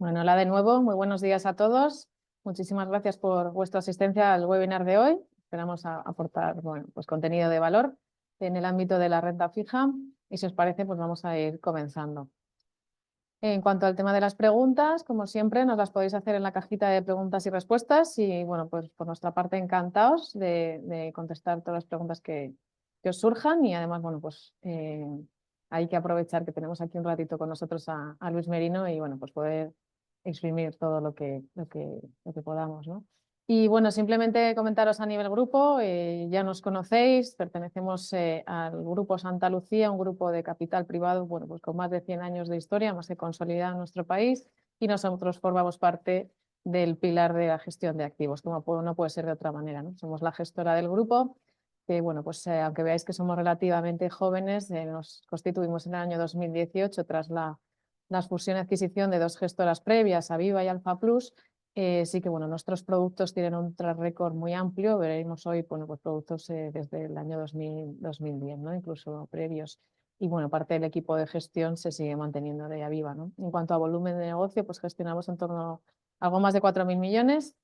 Bueno, hola de nuevo, muy buenos días a todos. Muchísimas gracias por vuestra asistencia al webinar de hoy. Esperamos aportar pues contenido de valor en el ámbito de la renta fija y si os parece, pues vamos a ir comenzando. En cuanto al tema de las preguntas, como siempre, nos las podéis hacer en la cajita de preguntas y respuestas y bueno, pues por nuestra parte encantados de contestar todas las preguntas que os surjan y además, bueno, pues hay que aprovechar que tenemos aquí un ratito con nosotros a Luis Merino y bueno, pues poder exprimir todo lo que podamos, ¿no? Y bueno, simplemente comentaros a nivel grupo, ya nos conocéis, pertenecemos al Grupo Santa Lucía, un grupo de capital privado, bueno, pues con más de 100 años de historia, más que consolidado en nuestro país, y nosotros formamos parte del pilar de la gestión de activos, como no puede ser de otra manera, ¿no? Somos la gestora del grupo, que bueno, pues aunque veáis que somos relativamente jóvenes, nos constituimos en el año 2018 tras la fusión y adquisición de dos gestoras previas, Aviva y Alfa Plus. Sí que bueno, nuestros productos tienen un track record muy amplio, veremos hoy bueno, pues productos desde el año 2010, ¿no? Incluso previos. Y bueno, parte del equipo de gestión se sigue manteniendo de Aviva, ¿no? En cuanto a volumen de negocio, pues gestionamos en torno a algo más de 4.000 millones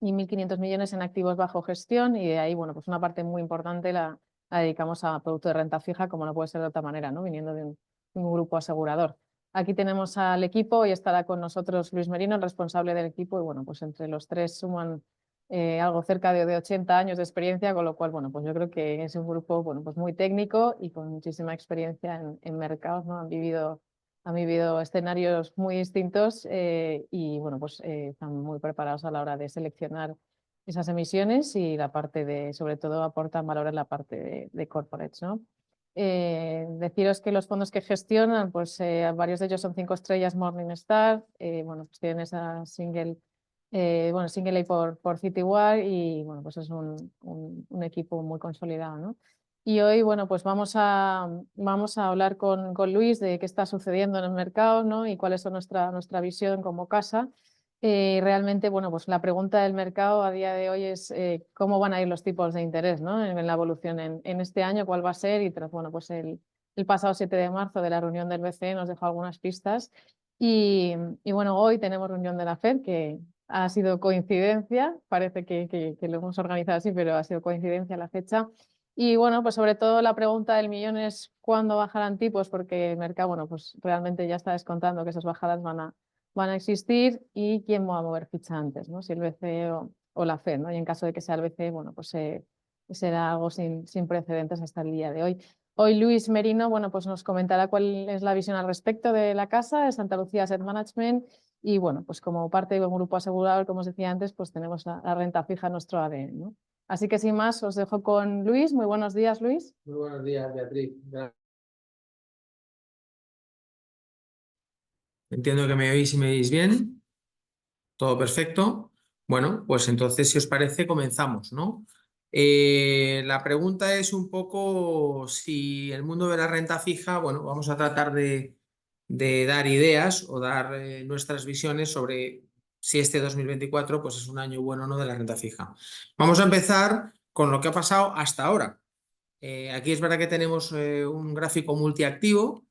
y 1.500 millones en activos bajo gestión y de ahí, bueno, pues una parte muy importante la dedicamos a productos de renta fija, como no puede ser de otra manera, ¿no? Viniendo de un grupo asegurador. Aquí tenemos al equipo y estará con nosotros Luis Merino, el responsable del equipo, y bueno, pues entre los tres suman algo cerca de 80 años de experiencia, con lo cual, bueno, pues yo creo que es un grupo, bueno, pues muy técnico y con muchísima experiencia en mercados, ¿no? Han vivido escenarios muy distintos y bueno, pues están muy preparados a la hora de seleccionar esas emisiones y la parte de, sobre todo, aportan valor en la parte de corporates, ¿no? Deciros que los fondos que gestionan, pues varios de ellos son 5 estrellas Morningstar, bueno, pues tienen esa single A por Citywire y bueno, pues es un equipo muy consolidado, ¿no? Y hoy, bueno, pues vamos a hablar con Luis de qué está sucediendo en el mercado, ¿no? Y cuál es nuestra visión como casa. Realmente, bueno, pues la pregunta del mercado a día de hoy es cómo van a ir los tipos de interés, ¿no? En la evolución en este año, cuál va a ser. Y tras, bueno, pues el pasado 7 de marzo de la reunión del BCE nos dejó algunas pistas. Y bueno, hoy tenemos reunión de la FED que ha sido coincidencia, parece que lo hemos organizado así, pero ha sido coincidencia la fecha. Y bueno, pues sobre todo la pregunta del millón es cuándo bajarán tipos, porque el mercado, bueno, pues realmente ya está descontando que esas bajadas van a existir y quién va a mover ficha antes, ¿no? Si el BCE o la FED, ¿no? Y en caso de que sea el BCE, bueno, pues será algo sin precedentes hasta el día de hoy. Hoy Luis Merino, bueno, pues nos comentará cuál es la visión al respecto de la casa de Santa Lucía Asset Management y bueno, pues como parte de un grupo asegurador, como os decía antes, pues tenemos la renta fija en nuestro ADN, ¿no? Así que sin más, os dejo con Luis. Muy buenos días, Luis. Muy buenos días, Beatriz. Entiendo que me oís y me oís bien. Todo perfecto. Bueno, pues entonces, si os parece, comenzamos, ¿no? La pregunta es un poco si el mundo de la renta fija, bueno, vamos a tratar de dar ideas o dar nuestras visiones sobre si este 2024 pues, es un año bueno o no de la renta fija. Vamos a empezar con lo que ha pasado hasta ahora. Aquí es verdad que tenemos un gráfico multiactivo,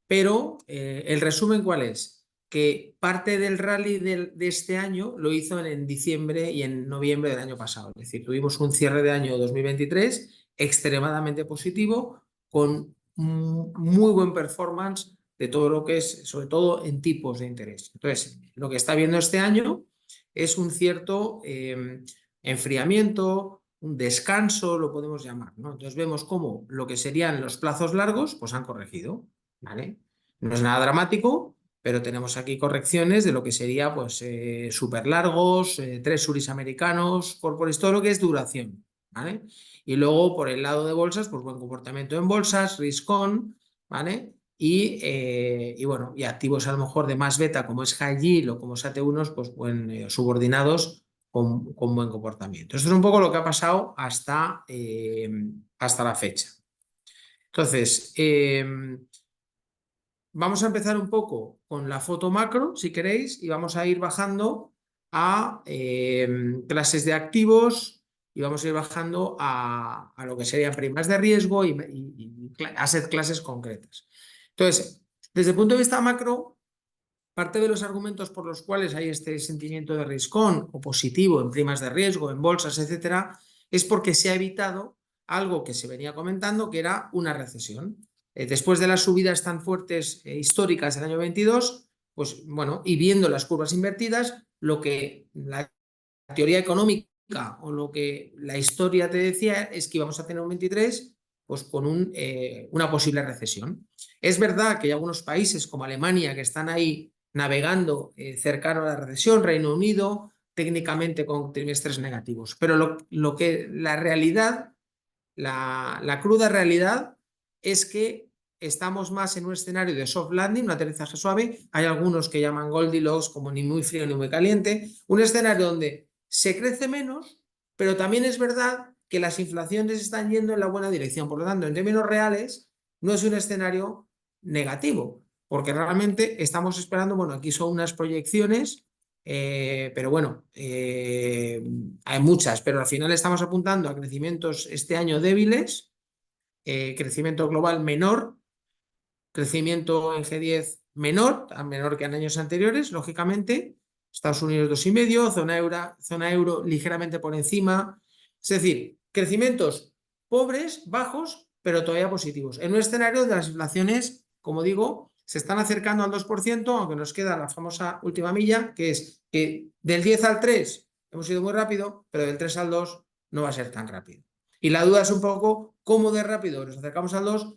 pero el resumen, ¿cuál es? Que parte del rally de este año lo hizo en diciembre y en noviembre del año pasado. Es decir, tuvimos un cierre de año 2023 extremadamente positivo, con muy buen performance de todo lo que es, sobre todo en tipos de interés. Entonces, lo que está viendo este año es un cierto enfriamiento, un descanso, lo podemos llamar, ¿no? Entonces vemos cómo lo que serían los plazos largos, pues han corregido, ¿vale? No es nada dramático, pero tenemos aquí correcciones de lo que sería, pues, súper largos, treasuries americanos, corporates, todo lo que es duración, ¿vale? Y luego, por el lado de bolsas, pues buen comportamiento en bolsas, risk on, ¿vale? Y bueno, y activos a lo mejor de más beta, como es high yield o como es AT1, pues subordinados con buen comportamiento. Esto es un poco lo que ha pasado hasta la fecha. Entonces, vamos a empezar un poco con la foto macro, si queréis, y vamos a ir bajando a clases de activos y vamos a ir bajando a lo que serían primas de riesgo y asset clases concretas. Entonces, desde el punto de vista macro, parte de los argumentos por los cuales hay este sentimiento de riscón o positivo en primas de riesgo, en bolsas, etcétera, es porque se ha evitado algo que se venía comentando, que era una recesión. Después de las subidas tan fuertes históricas del año 22, pues bueno, y viendo las curvas invertidas, lo que la teoría económica o lo que la historia te decía es que íbamos a tener un 23 pues con una posible recesión. Es verdad que hay algunos países como Alemania que están ahí navegando cercano a la recesión, Reino Unido, técnicamente con trimestres negativos, pero lo que la realidad, la cruda realidad es que estamos más en un escenario de soft landing, un aterrizaje suave. Hay algunos que llaman Goldilocks, como ni muy frío ni muy caliente, un escenario donde se crece menos, pero también es verdad que las inflaciones están yendo en la buena dirección. Por lo tanto, en términos reales, no es un escenario negativo, porque realmente estamos esperando, bueno, aquí son unas proyecciones, pero bueno, hay muchas, pero al final estamos apuntando a crecimientos este año débiles, crecimiento global menor, crecimiento en G10 menor que en años anteriores, lógicamente. Estados Unidos 2,5, zona euro ligeramente por encima. Es decir, crecimientos pobres, bajos, pero todavía positivos. En un escenario de las inflaciones, como digo, se están acercando al 2%, aunque nos queda la famosa última milla, que es que del 10 al 3 hemos ido muy rápido, pero del 3 al 2 no va a ser tan rápido. Y la duda es un poco cómo de rápido nos acercamos al 2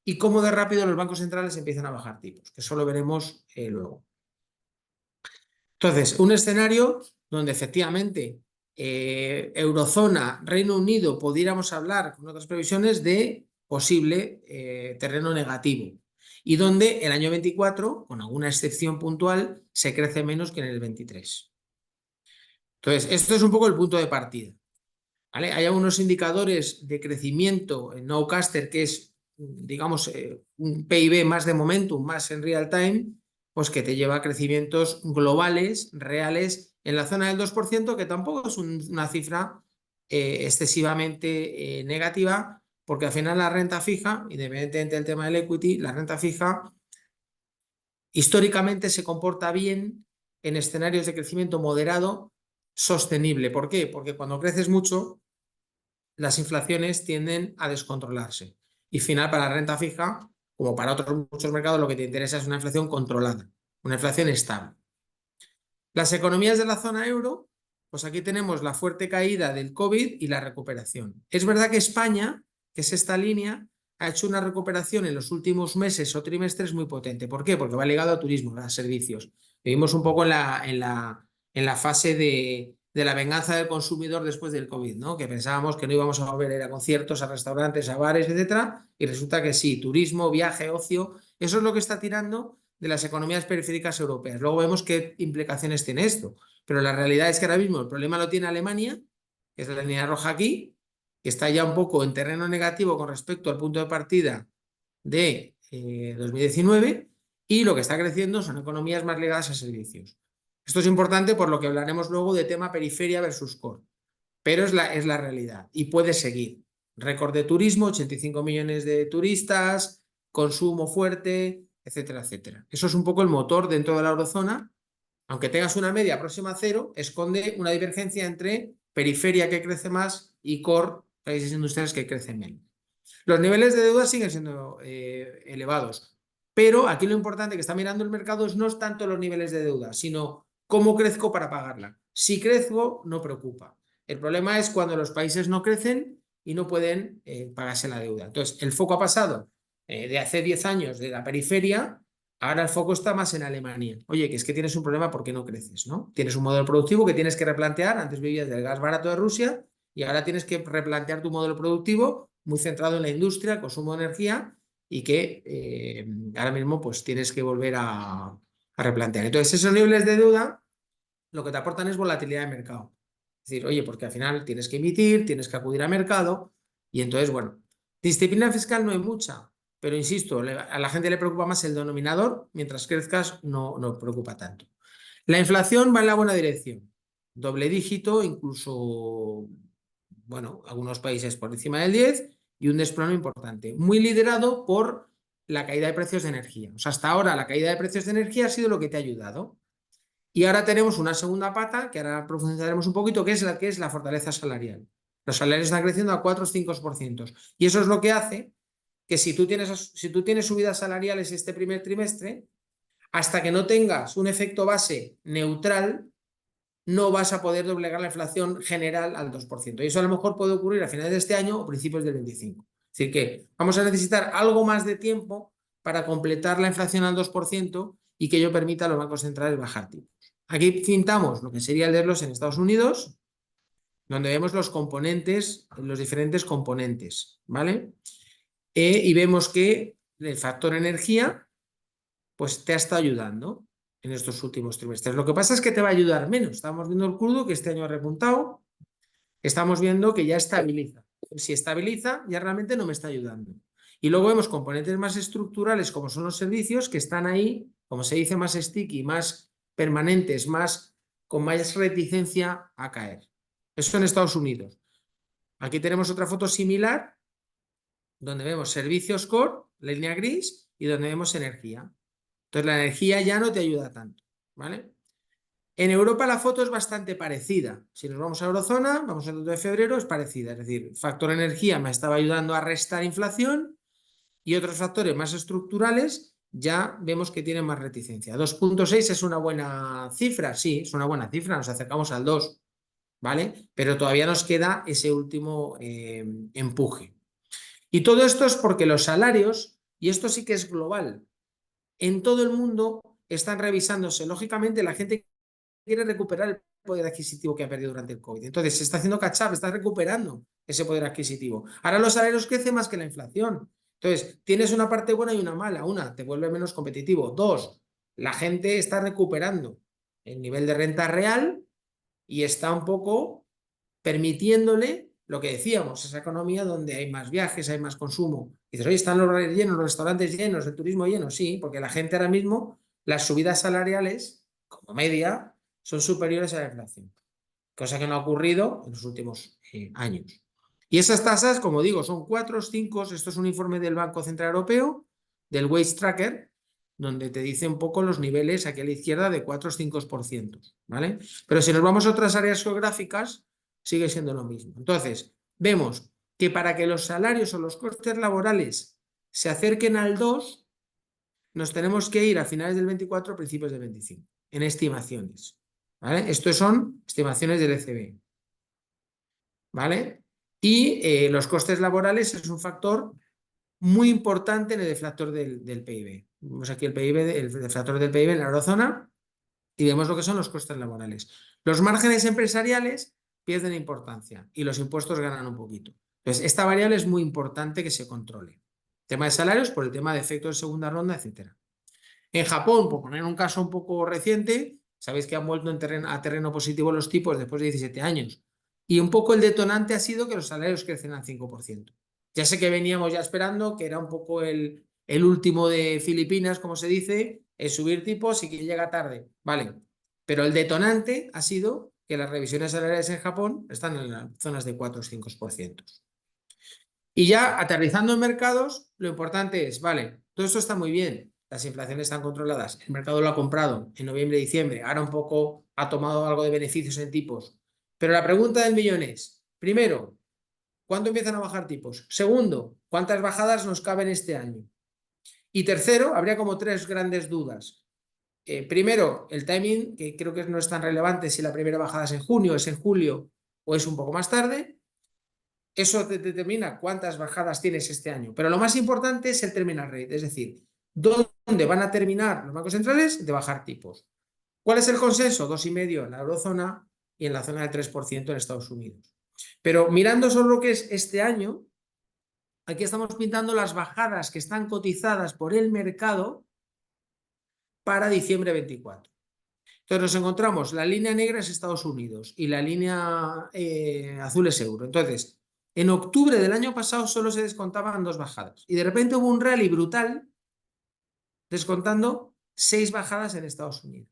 y cómo de rápido los bancos centrales empiezan a bajar tipos, que eso lo veremos luego. Entonces, un escenario donde efectivamente eurozona, Reino Unido, pudiéramos hablar con otras previsiones de posible terreno negativo y donde el año 24, con alguna excepción puntual, se crece menos que en el 23. Entonces, esto es un poco el punto de partida, ¿vale? Hay algunos indicadores de crecimiento en Nowcaster, que es, digamos, un PIB más de momentum, más en real time, pues que te lleva a crecimientos globales, reales, en la zona del 2%, que tampoco es una cifra excesivamente negativa, porque al final la renta fija, independientemente del tema del equity, la renta fija históricamente se comporta bien en escenarios de crecimiento moderado, sostenible. ¿Por qué? Porque cuando creces mucho, las inflaciones tienden a descontrolarse. Y final, para la renta fija, como para otros muchos mercados, lo que te interesa es una inflación controlada, una inflación estable. Las economías de la zona euro, pues aquí tenemos la fuerte caída del COVID y la recuperación. Es verdad que España, que es esta línea, ha hecho una recuperación en los últimos meses o trimestres muy potente. ¿Por qué? Porque va ligado a turismo, a servicios. Vivimos un poco en la fase de la venganza del consumidor después del COVID, ¿no? Que pensábamos que no íbamos a volver a ir a conciertos, a restaurantes, a bares, etcétera, y resulta que sí, turismo, viaje, ocio, eso es lo que está tirando de las economías periféricas europeas. Luego vemos qué implicaciones tiene esto, pero la realidad es que ahora mismo el problema lo tiene Alemania, que es la línea roja aquí, que está ya un poco en terreno negativo con respecto al punto de partida de 2019, y lo que está creciendo son economías más ligadas a servicios. Esto es importante por lo que hablaremos luego de tema periferia versus core, pero es la realidad y puede seguir. Récord de turismo, 85 millones de turistas, consumo fuerte, etcétera, etcétera. Eso es un poco el motor dentro de la eurozona. Aunque tengas una media próxima a cero, esconde una divergencia entre periferia que crece más y core, países industriales que crecen menos. Los niveles de deuda siguen siendo elevados, pero aquí lo importante que está mirando el mercado es no tanto los niveles de deuda, sino cómo crezco para pagarla. Si crezco, no preocupa. El problema es cuando los países no crecen y no pueden pagarse la deuda. Entonces, el foco ha pasado de hace 10 años de la periferia, ahora el foco está más en Alemania. Oye, que es que tienes un problema porque no creces, ¿no? Tienes un modelo productivo que tienes que replantear. Antes vivías del gas barato de Rusia y ahora tienes que replantear tu modelo productivo muy centrado en la industria, el consumo de energía, y que ahora mismo pues tienes que volver a replantear. Entonces, esos niveles de deuda lo que te aportan es volatilidad de mercado. Es decir, oye, porque al final tienes que emitir, tienes que acudir a mercado, y entonces, bueno, disciplina fiscal no hay mucha, pero insisto, a la gente le preocupa más el denominador, mientras crezcas no preocupa tanto. La inflación va en la buena dirección, doble dígito, incluso, bueno, algunos países por encima del 10, y un desplome importante, muy liderado por la caída de precios de energía. O sea, hasta ahora la caída de precios de energía ha sido lo que te ha ayudado. Y ahora tenemos una segunda pata, que ahora profundizaremos un poquito, que es la fortaleza salarial. Los salarios están creciendo a 4 o 5%. Y eso es lo que hace que si tú tienes subidas salariales este primer trimestre, hasta que no tengas un efecto base neutral, no vas a poder doblegar la inflación general al 2%. Y eso a lo mejor puede ocurrir a finales de este año o principios del 25. Es decir, que vamos a necesitar algo más de tiempo para completar la inflación al 2% y que ello permita a los bancos centrales bajar tipos. Aquí pintamos lo que sería el DERLOS en Estados Unidos, donde vemos los componentes, los diferentes componentes, ¿vale? Y vemos que el factor energía, pues te ha estado ayudando en estos últimos trimestres. Lo que pasa es que te va a ayudar menos. Estamos viendo el crudo que este año ha repuntado, estamos viendo que ya estabiliza. Si estabiliza, ya realmente no me está ayudando. Y luego vemos componentes más estructurales, como son los servicios, que están ahí, como se dice, más sticky, más permanentes, con más reticencia a caer. Eso en Estados Unidos. Aquí tenemos otra foto similar, donde vemos servicios core, la línea gris, y donde vemos energía. Entonces la energía ya no te ayuda tanto, ¿vale? En Europa la foto es bastante parecida. Si nos vamos a eurozona, vamos al 2 de febrero, es parecida. Es decir, factor energía me estaba ayudando a restar inflación y otros factores más estructurales ya vemos que tienen más reticencia. 2,6 es una buena cifra, sí, es una buena cifra, nos acercamos al 2, ¿vale? Pero todavía nos queda ese último empuje. Y todo esto es porque los salarios, y esto sí que es global, en todo el mundo están revisándose. Lógicamente, la gente quiere recuperar el poder adquisitivo que ha perdido durante el COVID. Entonces, se está haciendo catch-up, está recuperando ese poder adquisitivo. Ahora los salarios crecen más que la inflación. Entonces, tienes una parte buena y una mala. Una, te vuelve menos competitivo. Dos, la gente está recuperando el nivel de renta real y está un poco permitiéndole lo que decíamos, esa economía donde hay más viajes, hay más consumo. Y dices, oye, están los bares llenos, los restaurantes llenos, el turismo lleno, sí, porque la gente ahora mismo, las subidas salariales, como media, son superiores a la inflación, cosa que no ha ocurrido en los últimos años. Y esas tasas, como digo, son 4 o 5, esto es un informe del Banco Central Europeo, del Wage Tracker, donde te dice un poco los niveles aquí a la izquierda de 4 o 5%, ¿vale? Pero si nos vamos a otras áreas geográficas, sigue siendo lo mismo. Entonces, vemos que para que los salarios o los costes laborales se acerquen al 2, nos tenemos que ir a finales del 24 o principios del 25, en estimaciones, ¿vale? Estos son estimaciones del ECB, ¿vale? Y los costes laborales es un factor muy importante en el deflactor del PIB. Vemos aquí el PIB, el deflactor del PIB en la eurozona y vemos lo que son los costes laborales. Los márgenes empresariales pierden importancia y los impuestos ganan un poquito. Entonces, esta variable es muy importante que se controle. Tema de salarios por el tema de efectos de segunda ronda, etc. En Japón, por poner un caso un poco reciente, sabéis que han vuelto a terreno positivo los tipos después de 17 años. Y un poco el detonante ha sido que los salarios crecen al 5%. Ya sé que veníamos ya esperando, que era un poco el último de Filipinas, como se dice, es subir tipos y que llega tarde. Vale, pero el detonante ha sido que las revisiones salariales en Japón están en las zonas de 4 o 5%. Y ya aterrizando en mercados, lo importante es, vale, todo esto está muy bien, las inflaciones están controladas, el mercado lo ha comprado en noviembre y diciembre, ahora un poco ha tomado algo de beneficios en tipos. Pero la pregunta del millón es, primero, ¿cuándo empiezan a bajar tipos? Segundo, ¿cuántas bajadas nos caben este año? Y tercero, habría como 3 grandes dudas. Primero, el timing, que creo que no es tan relevante si la primera bajada es en junio, es en julio o es un poco más tarde. Eso te determina cuántas bajadas tienes este año. Pero lo más importante es el terminal rate, es decir, dónde van a terminar los bancos centrales de bajar tipos. ¿Cuál es el consenso? 2,5 en la eurozona y en la zona del 3% en Estados Unidos. Pero mirando solo lo que es este año, aquí estamos pintando las bajadas que están cotizadas por el mercado para diciembre 24. Entonces nos encontramos, la línea negra es Estados Unidos y la línea azul es euro. Entonces, en octubre del año pasado solo se descontaban 2 bajadas y de repente hubo un rally brutal descontando 6 bajadas en Estados Unidos.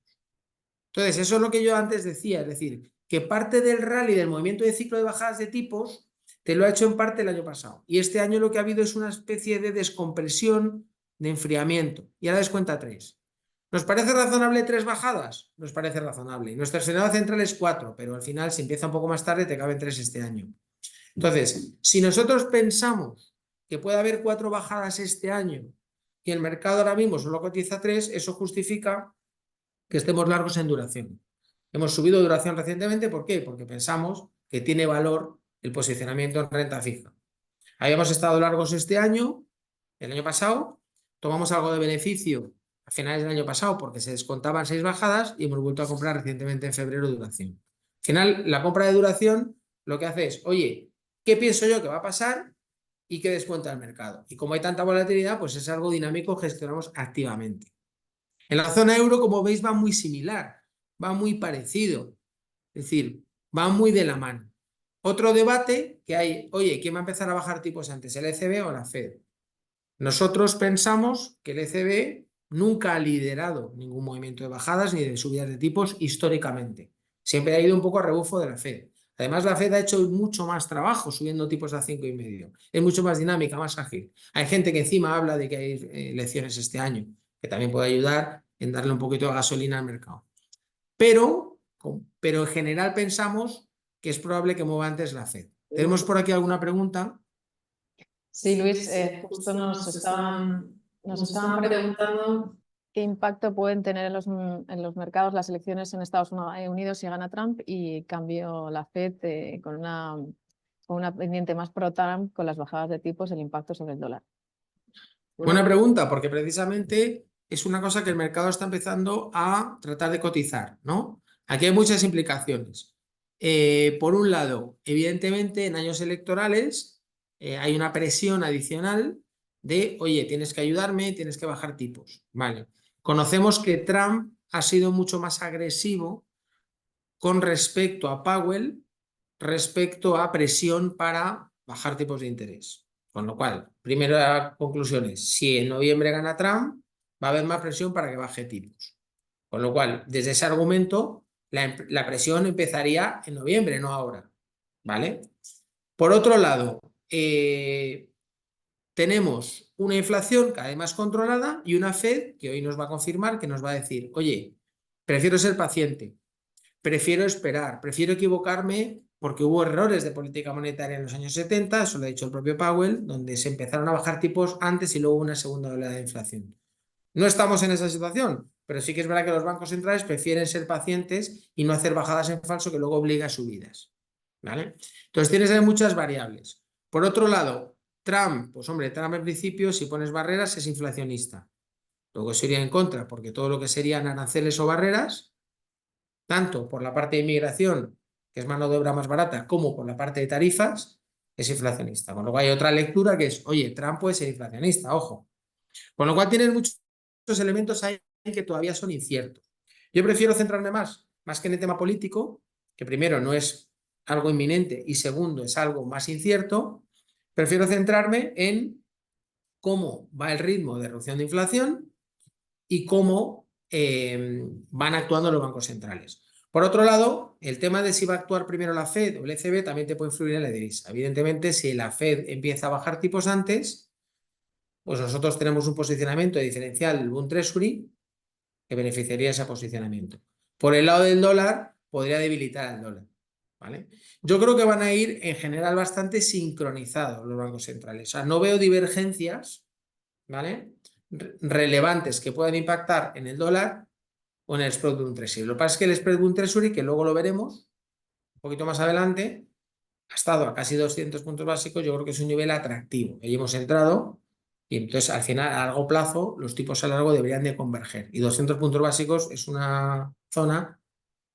Entonces, eso es lo que yo antes decía, es decir, que parte del rally, del movimiento de ciclo de bajadas de tipos, te lo ha hecho en parte el año pasado. Y este año lo que ha habido es una especie de descompresión de enfriamiento y ahora descuenta 3. ¿Nos parece razonable 3 bajadas? Nos parece razonable. Y nuestro escenario central es 4, pero al final, si empieza un poco más tarde, te caben 3 este año. Entonces, si nosotros pensamos que puede haber 4 bajadas este año y el mercado ahora mismo solo cotiza 3, eso justifica que estemos largos en duración. Hemos subido duración recientemente, ¿por qué? Porque pensamos que tiene valor el posicionamiento en renta fija. Habíamos estado largos este año, el año pasado, tomamos algo de beneficio a finales del año pasado porque se descontaban 6 bajadas y hemos vuelto a comprar recientemente en febrero duración. Al final, la compra de duración lo que hace es, oye, ¿qué pienso yo que va a pasar y qué descuenta el mercado? Y como hay tanta volatilidad, pues es algo dinámico, gestionamos activamente. En la zona euro, como veis, va muy similar, va muy parecido, es decir, va muy de la mano. Otro debate que hay, oye, ¿quién va a empezar a bajar tipos antes, el ECB o la Fed? Nosotros pensamos que el ECB nunca ha liderado ningún movimiento de bajadas ni de subidas de tipos históricamente. Siempre ha ido un poco a rebufo de la Fed. Además, la Fed ha hecho mucho más trabajo subiendo tipos a 5,5. Es mucho más dinámica, más ágil. Hay gente que encima habla de que hay elecciones este año, que también puede ayudar en darle un poquito de gasolina al mercado. Pero en general pensamos que es probable que mueva antes la Fed. ¿Tenemos por aquí alguna pregunta? Sí, Luis, justo nos estaban preguntando qué impacto pueden tener en los mercados las elecciones en Estados Unidos si gana Trump y cambio la Fed con una pendiente más pro-Trump con las bajadas de tipos, el impacto sobre el dólar. Buena pregunta, porque precisamente es una cosa que el mercado está empezando a tratar de cotizar, ¿no? Aquí hay muchas implicaciones. Por un lado, evidentemente en años electorales hay una presión adicional de, oye, tienes que ayudarme, tienes que bajar tipos. Vale. Conocemos que Trump ha sido mucho más agresivo con respecto a Powell, respecto a presión para bajar tipos de interés. Con lo cual, primera conclusión es, si en noviembre gana Trump, va a haber más presión para que baje tipos. Con lo cual, desde ese argumento, la presión empezaría en noviembre, no ahora. ¿Vale? Por otro lado, tenemos una inflación cada vez más controlada y una Fed que hoy nos va a confirmar, que nos va a decir, oye, prefiero ser paciente, prefiero esperar, prefiero equivocarme porque hubo errores de política monetaria en los años 70, eso lo ha dicho el propio Powell, donde se empezaron a bajar tipos antes y luego una segunda oleada de inflación. No estamos en esa situación, pero sí que es verdad que los bancos centrales prefieren ser pacientes y no hacer bajadas en falso que luego obliga a subidas. ¿Vale? Entonces tienes ahí muchas variables. Por otro lado, Trump, pues hombre, Trump en principio, si pones barreras, es inflacionista. Luego sería en contra, porque todo lo que serían aranceles o barreras, tanto por la parte de inmigración, que es mano de obra más barata, como por la parte de tarifas, es inflacionista. Con lo cual hay otra lectura que es, oye, Trump puede ser inflacionista, ojo. Con lo cual tienes muchos elementos ahí que todavía son inciertos. Yo prefiero centrarme más que en el tema político, que primero no es algo inminente y segundo es algo más incierto. Prefiero centrarme en cómo va el ritmo de reducción de inflación y cómo van actuando los bancos centrales. Por otro lado, el tema de si va a actuar primero la Fed o el ECB también te puede influir en la divisa. Evidentemente, si la Fed empieza a bajar tipos antes, pues nosotros tenemos un posicionamiento diferencial del Bund Treasury que beneficiaría ese posicionamiento. Por el lado del dólar, podría debilitar al dólar. ¿Vale? Yo creo que van a ir en general bastante sincronizados los bancos centrales. O sea, no veo divergencias, ¿vale?, relevantes que puedan impactar en el dólar o en el spread Bund Treasury. Lo que pasa es que el spread Bund Treasury, que luego lo veremos un poquito más adelante, ha estado a casi 200 puntos básicos. Yo creo que es un nivel atractivo. Ahí hemos entrado y entonces al final a largo plazo los tipos a largo deberían de converger. Y 200 puntos básicos es una zona,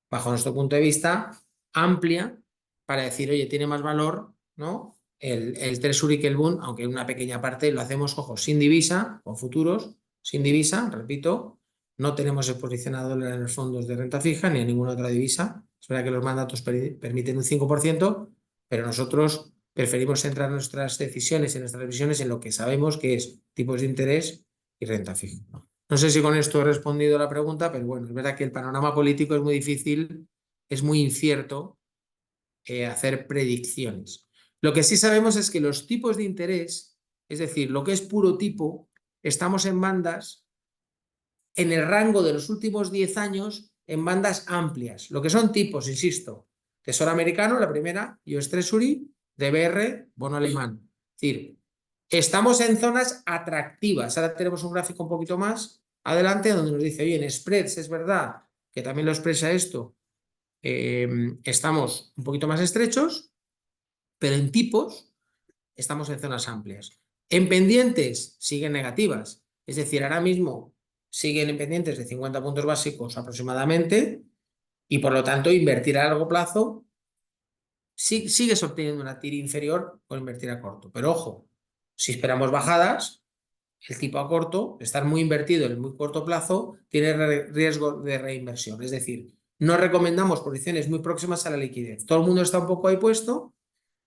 bajo nuestro punto de vista, amplia para decir, oye, tiene más valor, ¿no?, el Treasury que el Bund, aunque en una pequeña parte lo hacemos, ojo, sin divisa, con futuros, sin divisa, repito, no tenemos exposición a dólar en los fondos de renta fija ni a ninguna otra divisa. Es verdad que los mandatos permiten un 5%, pero nosotros preferimos centrar nuestras decisiones y nuestras visiones en lo que sabemos que es tipos de interés y renta fija. No sé si con esto he respondido a la pregunta, pero bueno, es verdad que el panorama político es muy difícil, es muy incierto hacer predicciones. Lo que sí sabemos es que los tipos de interés, es decir, lo que es puro tipo, estamos en bandas, en el rango de los últimos 10 años, en bandas amplias. Lo que son tipos, insisto, Tesoro americano, la primera, US Treasury, DBR, bono alemán. Es decir, estamos en zonas atractivas. Ahora tenemos un gráfico un poquito más adelante donde nos dice, oye, en spreads es verdad que también lo expresa esto, estamos un poquito más estrechos, pero en tipos estamos en zonas amplias. En pendientes siguen negativas, es decir, ahora mismo siguen en pendientes de 50 puntos básicos aproximadamente y por lo tanto invertir a largo plazo sigues obteniendo una TIR inferior con invertir a corto. Pero ojo, si esperamos bajadas, el tipo a corto, estar muy invertido en el muy corto plazo, tiene riesgo de reinversión. Es decir, no recomendamos posiciones muy próximas a la liquidez. Todo el mundo está un poco ahí puesto,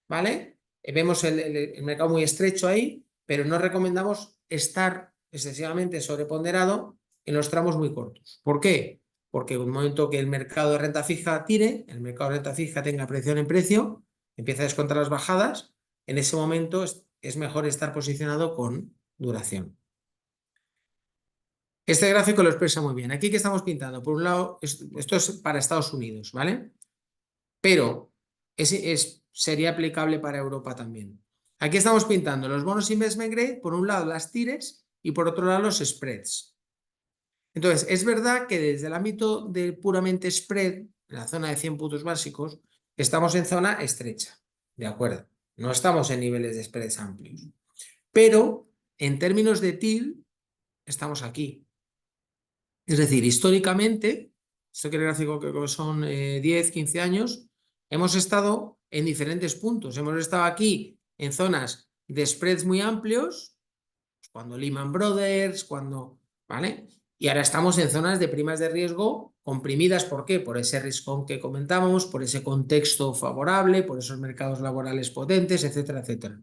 ¿vale? Vemos el mercado muy estrecho ahí, pero no recomendamos estar excesivamente sobreponderado en los tramos muy cortos. ¿Por qué? Porque en el momento que el mercado de renta fija tire, el mercado de renta fija tenga presión en precio, empieza a descontar las bajadas, en ese momento es mejor estar posicionado con duración. Este gráfico lo expresa muy bien. Aquí que estamos pintando, por un lado, esto es para Estados Unidos, ¿vale? Pero sería aplicable para Europa también. Aquí estamos pintando los bonos investment grade, por un lado las tires y por otro lado los spreads. Entonces, es verdad que desde el ámbito de puramente spread, en la zona de 100 puntos básicos, estamos en zona estrecha, ¿de acuerdo? No estamos en niveles de spreads amplios. Pero en términos de TIR, estamos aquí. Es decir, históricamente, esto que el gráfico que son 10, 15 años, hemos estado en diferentes puntos. Hemos estado aquí en zonas de spreads muy amplios, cuando Lehman Brothers, ¿vale? Y ahora estamos en zonas de primas de riesgo comprimidas. ¿Por qué? Por ese risk-on que comentábamos, por ese contexto favorable, por esos mercados laborales potentes, etcétera, etcétera.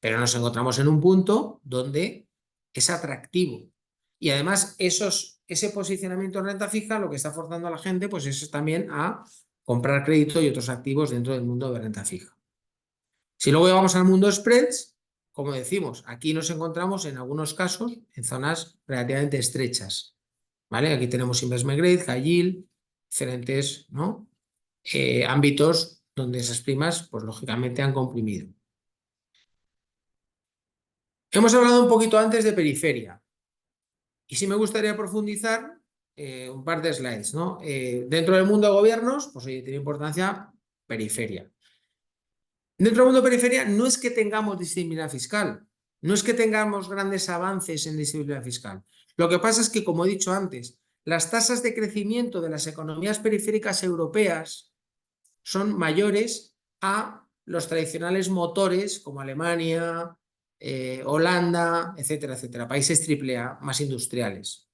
Pero nos encontramos en un punto donde es atractivo. Y además ese posicionamiento en renta fija lo que está forzando a la gente pues es también a comprar crédito y otros activos dentro del mundo de renta fija. Si luego vamos al mundo spreads, como decimos, aquí nos encontramos en algunos casos en zonas relativamente estrechas. ¿Vale? Aquí tenemos investment grade, high yield, diferentes, ¿no? Ámbitos donde esas primas pues lógicamente han comprimido. Hemos hablado un poquito antes de periferia. Y sí me gustaría profundizar un par de slides, ¿no? Dentro del mundo de gobiernos, pues oye, tiene importancia periferia. Dentro del mundo de periferia no es que tengamos disciplina fiscal, no es que tengamos grandes avances en disciplina fiscal. Lo que pasa es que, como he dicho antes, las tasas de crecimiento de las economías periféricas europeas son mayores a los tradicionales motores como Alemania, Holanda, etcétera, etcétera, países AAA más industriales.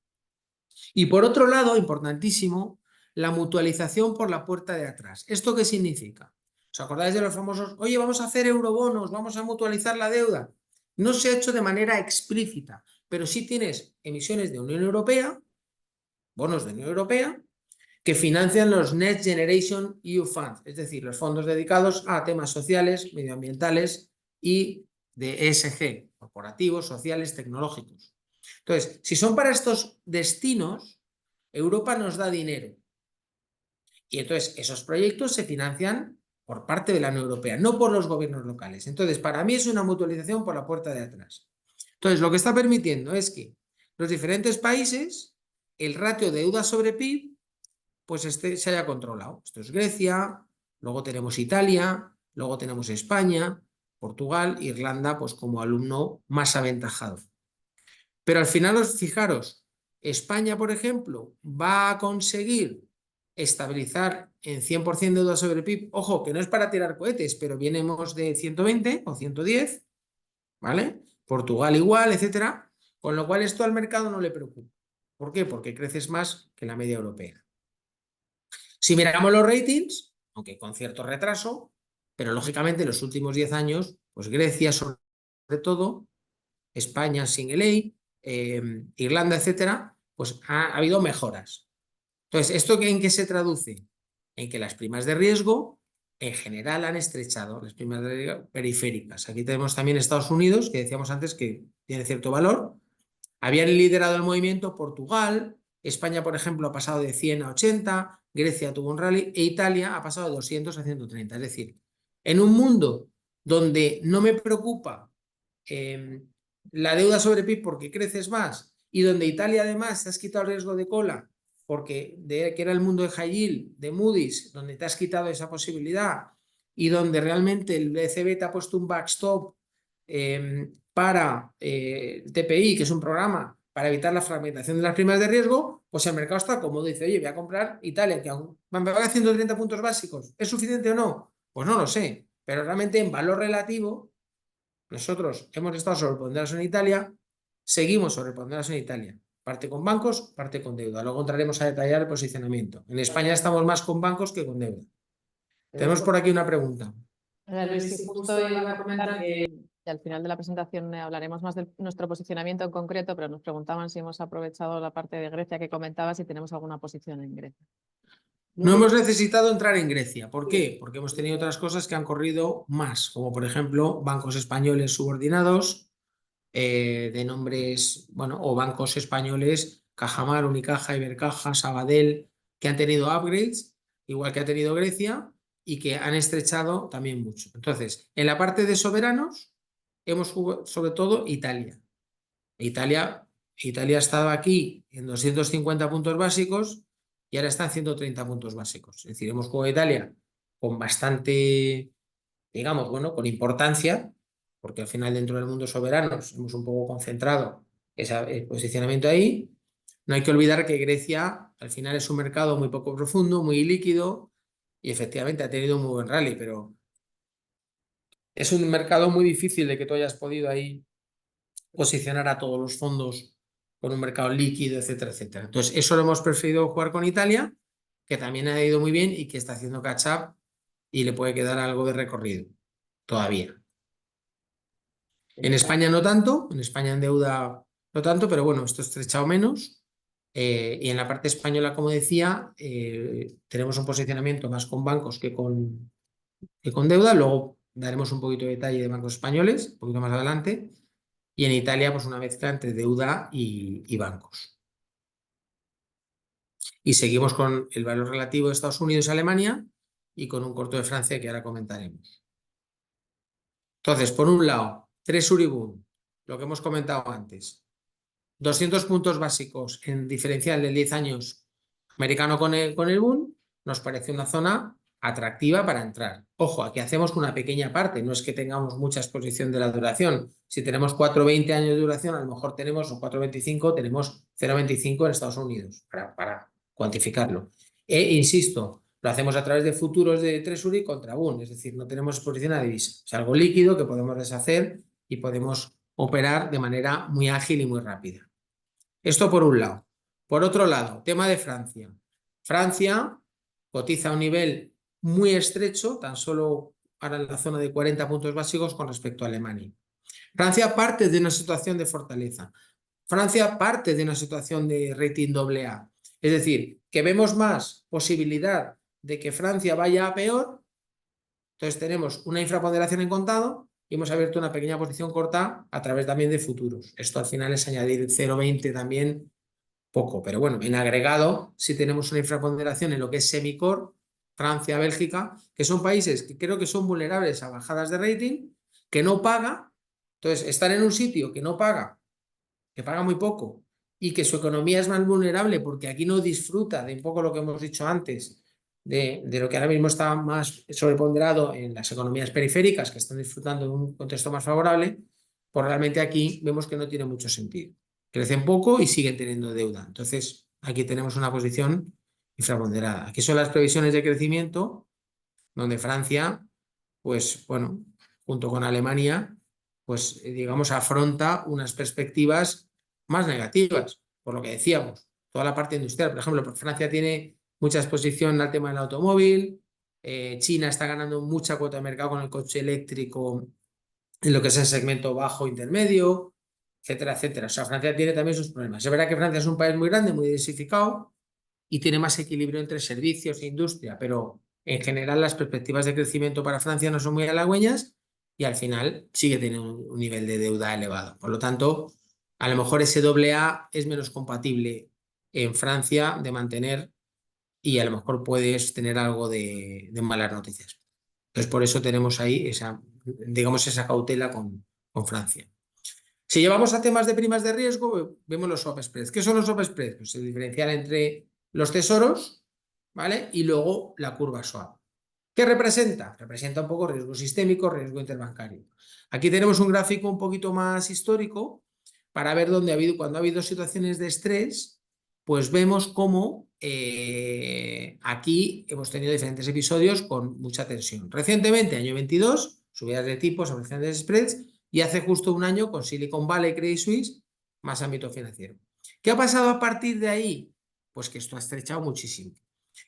Y por otro lado, importantísimo, la mutualización por la puerta de atrás. ¿Esto qué significa? ¿Os acordáis de los famosos, oye, vamos a hacer eurobonos, vamos a mutualizar la deuda? No se ha hecho de manera explícita, pero sí tienes emisiones de Unión Europea, bonos de Unión Europea, que financian los Next Generation EU Funds, es decir, los fondos dedicados a temas sociales, medioambientales y de ESG, corporativos, sociales, tecnológicos. Entonces, si son para estos destinos, Europa nos da dinero. Y entonces esos proyectos se financian por parte de la Unión Europea, no por los gobiernos locales. Entonces, para mí es una mutualización por la puerta de atrás. Entonces, lo que está permitiendo es que los diferentes países, el ratio de deuda sobre PIB, pues se haya controlado. Esto es Grecia, luego tenemos Italia, luego tenemos España, Portugal, Irlanda, pues como alumno más aventajado. Pero al final, fijaros, España, por ejemplo, va a conseguir estabilizar en 100% deuda sobre PIB. Ojo, que no es para tirar cohetes, pero vienemos de 120 o 110, ¿vale? Portugal igual, etcétera. Con lo cual esto al mercado no le preocupa. ¿Por qué? Porque creces más que la media europea. Si miramos los ratings, aunque con cierto retraso, pero lógicamente en los últimos 10 años, pues Grecia sobre todo, España single A, Irlanda, etcétera, pues ha habido mejoras. Entonces, ¿esto en qué se traduce? En que las primas de riesgo en general han estrechado, las primas de riesgo periféricas. Aquí tenemos también Estados Unidos, que decíamos antes que tiene cierto valor, Habían liderado el movimiento Portugal, España, por ejemplo, ha pasado de 100 a 80, Grecia tuvo un rally e Italia ha pasado de 200 a 130. Es decir, en un mundo donde no me preocupa la deuda sobre PIB porque creces más y donde Italia además te has quitado el riesgo de cola porque que era el mundo de High Yield, de Moody's, donde te has quitado esa posibilidad y donde realmente el ECB te ha puesto un backstop para el TPI, que es un programa para evitar la fragmentación de las primas de riesgo, pues el mercado está cómodo. Dice, oye, voy a comprar Italia, que aún me va a 130 puntos básicos. ¿Es suficiente o no? Pues no lo sé. Pero realmente en valor relativo, nosotros hemos estado sobreponderados en Italia, seguimos sobreponderados en Italia. Parte con bancos, parte con deuda. Luego entraremos a detallar el posicionamiento. En España estamos más con bancos que con deuda. Tenemos por aquí una pregunta. Luis, sí, justo iba a comentar que al final de la presentación hablaremos más de nuestro posicionamiento en concreto, pero nos preguntaban si hemos aprovechado la parte de Grecia que comentabas y si tenemos alguna posición en Grecia. No hemos necesitado entrar en Grecia. ¿Por qué? Porque hemos tenido otras cosas que han corrido más, como por ejemplo bancos españoles subordinados de nombres, bueno, o bancos españoles, Cajamar, Unicaja, Ibercaja, Sabadell, que han tenido upgrades, igual que ha tenido Grecia, y que han estrechado también mucho. Entonces, en la parte de soberanos, hemos jugado sobre todo Italia. Italia ha estado aquí en 250 puntos básicos y ahora está en 130 puntos básicos. Es decir, hemos jugado a Italia con bastante, digamos, bueno, con importancia, porque al final dentro del mundo soberanos hemos un poco concentrado ese posicionamiento ahí. No hay que olvidar que Grecia al final es un mercado muy poco profundo, muy líquido y efectivamente ha tenido un muy buen rally, pero es un mercado muy difícil de que tú hayas podido ahí posicionar a todos los fondos con un mercado líquido, etcétera, etcétera. Entonces, eso lo hemos preferido jugar con Italia, que también ha ido muy bien y que está haciendo catch-up y le puede quedar algo de recorrido todavía. En España no tanto, en España en deuda no tanto, pero bueno, esto ha estrechado menos. Y en la parte española, como decía, tenemos un posicionamiento más con bancos que con deuda. Luego daremos un poquito de detalle de bancos españoles, un poquito más adelante. Y en Italia, pues una mezcla entre deuda y bancos. Y seguimos con el valor relativo de Estados Unidos y Alemania y con un corto de Francia que ahora comentaremos. Entonces, por un lado, Treasury Bund, lo que hemos comentado antes. 200 puntos básicos en diferencial de 10 años americano con el Bund, nos parece una zona atractiva para entrar. Ojo, aquí hacemos una pequeña parte, no es que tengamos mucha exposición de la duración. Si tenemos 4,20 años de duración, a lo mejor tenemos, o 4,25, tenemos 0,25 en Estados Unidos, para cuantificarlo. Insisto, lo hacemos a través de futuros de Treasury contra Bund, es decir, no tenemos exposición a divisa. Es algo líquido que podemos deshacer y podemos operar de manera muy ágil y muy rápida. Esto por un lado. Por otro lado, tema de Francia. Francia cotiza a un nivel muy estrecho, tan solo ahora en la zona de 40 puntos básicos con respecto a Alemania. Francia parte de una situación de fortaleza. Francia parte de una situación de rating AA. Es decir, que vemos más posibilidad de que Francia vaya a peor. Entonces tenemos una infraponderación en contado y hemos abierto una pequeña posición corta a través también de futuros. Esto al final es añadir 0,20 también poco, pero bueno, en agregado sí tenemos una infraponderación en lo que es semicore, Francia, Bélgica, que son países que creo que son vulnerables a bajadas de rating, que no paga, entonces están en un sitio que no paga, que paga muy poco y que su economía es más vulnerable porque aquí no disfruta de un poco lo que hemos dicho antes, de lo que ahora mismo está más sobreponderado en las economías periféricas que están disfrutando de un contexto más favorable, pues realmente aquí vemos que no tiene mucho sentido. Crecen poco y siguen teniendo deuda. Entonces, aquí tenemos una posición infraponderada. Aquí son las previsiones de crecimiento, donde Francia, pues bueno, junto con Alemania, pues digamos, afronta unas perspectivas más negativas, por lo que decíamos, toda la parte industrial. Por ejemplo, Francia tiene mucha exposición al tema del automóvil, China está ganando mucha cuota de mercado con el coche eléctrico en lo que es el segmento bajo intermedio, etcétera, etcétera. O sea, Francia tiene también sus problemas. Es verdad que Francia es un país muy grande, muy diversificado y tiene más equilibrio entre servicios e industria, pero en general las perspectivas de crecimiento para Francia no son muy halagüeñas y al final sigue teniendo un nivel de deuda elevado. Por lo tanto, A lo mejor ese AA es menos compatible en Francia de mantener y a lo mejor puedes tener algo de malas noticias. Entonces, por eso tenemos ahí esa, digamos, esa cautela con Francia. Si llevamos a temas de primas de riesgo, vemos los swap spreads. ¿Qué son los swap spreads? Pues el diferencial entre los tesoros, ¿vale? Y luego la curva swap. ¿Qué representa? Representa un poco riesgo sistémico, riesgo interbancario. Aquí tenemos un gráfico un poquito más histórico para ver cuando ha habido situaciones de estrés, pues vemos cómo aquí hemos tenido diferentes episodios con mucha tensión. Recientemente, año 22, subidas de tipos, apreciaciones de spreads, y hace justo un año con Silicon Valley, Credit Suisse, más ámbito financiero. ¿Qué ha pasado a partir de ahí? Pues que esto ha estrechado muchísimo.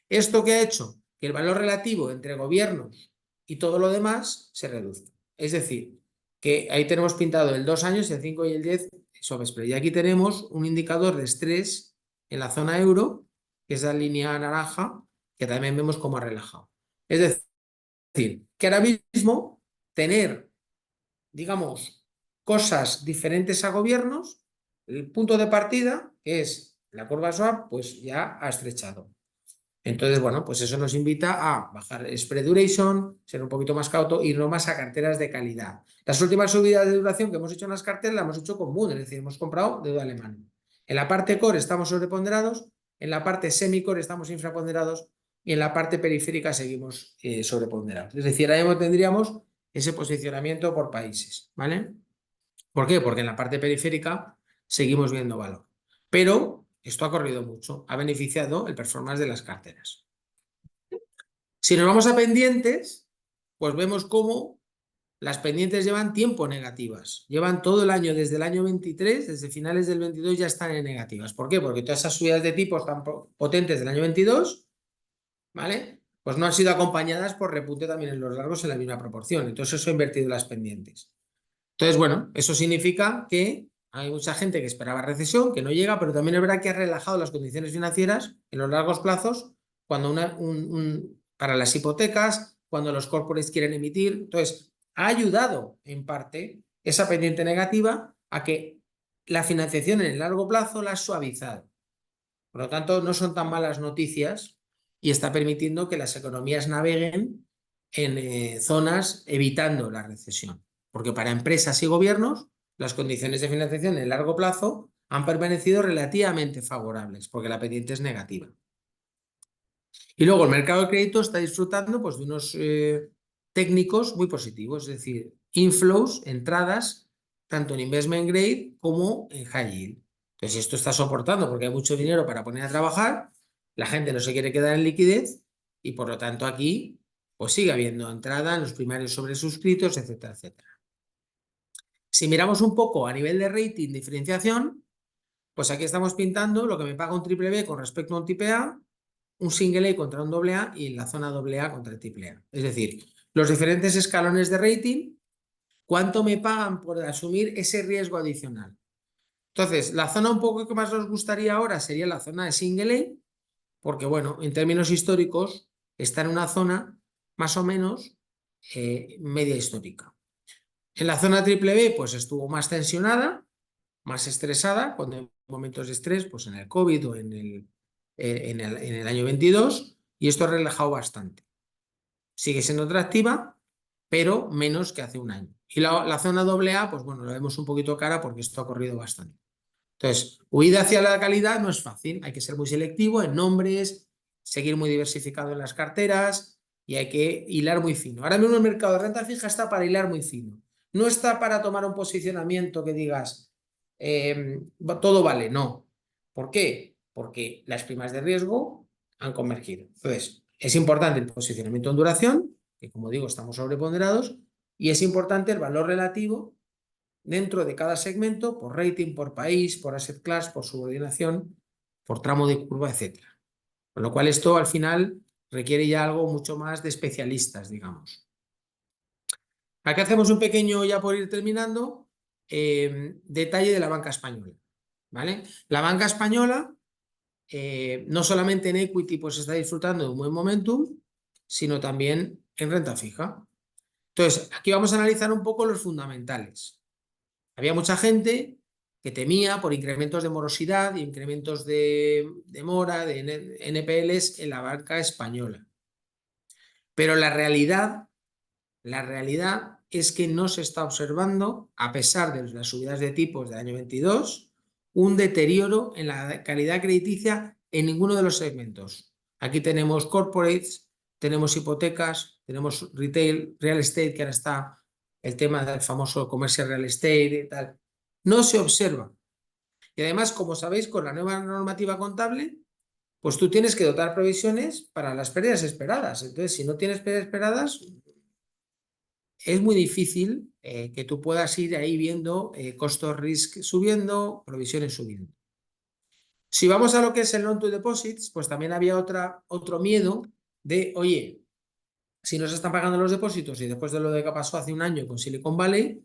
¿Esto qué ha hecho? Que el valor relativo entre gobiernos y todo lo demás se reduzca. Es decir, que ahí tenemos pintado el 2 años, el 5 y el 10 swap spread. Y aquí tenemos un indicador de estrés en la zona euro, que es la línea naranja, que también vemos cómo ha relajado. Es decir, que ahora mismo tener, digamos, cosas diferentes a gobiernos, el punto de partida, que es la curva swap, pues ya ha estrechado. Entonces, bueno, pues eso nos invita a bajar spread duration, ser un poquito más cauto, irnos más a carteras de calidad. Las últimas subidas de duración que hemos hecho en las carteras las hemos hecho con Moon, es decir, hemos comprado deuda alemana. En la parte core estamos sobreponderados, en la parte semi-core estamos infraponderados y en la parte periférica seguimos sobreponderados. Es decir, ahí tendríamos ese posicionamiento por países, ¿vale? ¿Por qué? Porque en la parte periférica seguimos viendo valor. Pero esto ha corrido mucho, ha beneficiado el performance de las carteras. Si nos vamos a pendientes, pues vemos cómo las pendientes llevan tiempo negativas. Llevan todo el año, desde el año 23, desde finales del 22 ya están en negativas. ¿Por qué? Porque todas esas subidas de tipos tan potentes del año 22, ¿vale? Pues no han sido acompañadas por repunte también en los largos en la misma proporción. Entonces eso ha invertido las pendientes. Entonces, bueno, eso significa que hay mucha gente que esperaba recesión, que no llega, pero también es verdad que ha relajado las condiciones financieras en los largos plazos cuando para las hipotecas, cuando los corporates quieren emitir. Entonces, ha ayudado en parte esa pendiente negativa a que la financiación en el largo plazo la ha suavizado. Por lo tanto, no son tan malas noticias y está permitiendo que las economías naveguen en zonas evitando la recesión. Porque para empresas y gobiernos, las condiciones de financiación en el largo plazo han permanecido relativamente favorables, porque la pendiente es negativa. Y luego el mercado de crédito está disfrutando pues, de unos técnicos muy positivos, es decir, inflows, entradas, tanto en investment grade como en high yield. Entonces esto está soportando porque hay mucho dinero para poner a trabajar, la gente no se quiere quedar en liquidez y por lo tanto aquí pues sigue habiendo entrada en los primarios sobresuscritos, etcétera, etcétera. Si miramos un poco a nivel de rating, diferenciación, pues aquí estamos pintando lo que me paga un triple B con respecto a un triple A, un single A contra un doble A y en la zona doble A contra el triple A. Es decir, los diferentes escalones de rating, ¿cuánto me pagan por asumir ese riesgo adicional? Entonces, la zona un poco que más nos gustaría ahora sería la zona de single A, porque bueno, en términos históricos está en una zona más o menos media histórica. En la zona triple B, pues estuvo más tensionada, más estresada, cuando hay momentos de estrés, pues en el COVID o en el año 22, y esto ha relajado bastante. Sigue siendo atractiva, pero menos que hace un año. Y la zona AA, pues bueno, la vemos un poquito cara porque esto ha corrido bastante. Entonces, huida hacia la calidad no es fácil, hay que ser muy selectivo en nombres, seguir muy diversificado en las carteras y hay que hilar muy fino. Ahora mismo el mercado de renta fija está para hilar muy fino. No está para tomar un posicionamiento que digas, todo vale, no. ¿Por qué? Porque las primas de riesgo han convergido. Entonces, es importante el posicionamiento en duración, que como digo, estamos sobreponderados, y es importante el valor relativo dentro de cada segmento, por rating, por país, por asset class, por subordinación, por tramo de curva, etc. Con lo cual esto al final requiere ya algo mucho más de especialistas, digamos. Aquí hacemos un pequeño, ya por ir terminando, detalle de la banca española. ¿Vale? La banca española, no solamente en equity pues está disfrutando de un buen momentum, sino también en renta fija. Entonces, aquí vamos a analizar un poco los fundamentales. Había mucha gente que temía por incrementos de morosidad, incrementos de mora, de NPLs en la banca española. Pero la realidad es que no se está observando, a pesar de las subidas de tipos del año 22, un deterioro en la calidad crediticia en ninguno de los segmentos. Aquí tenemos corporates, tenemos hipotecas, tenemos retail, real estate, que ahora está el tema del famoso commercial real estate y tal. No se observa. Y además, como sabéis, con la nueva normativa contable, pues tú tienes que dotar provisiones para las pérdidas esperadas. Entonces, si no tienes pérdidas esperadas, es muy difícil que tú puedas ir ahí viendo costos risk subiendo, provisiones subiendo. Si vamos a lo que es el loan to deposits, pues también había otro miedo de, oye, si no se están pagando los depósitos y después de lo que pasó hace un año con Silicon Valley,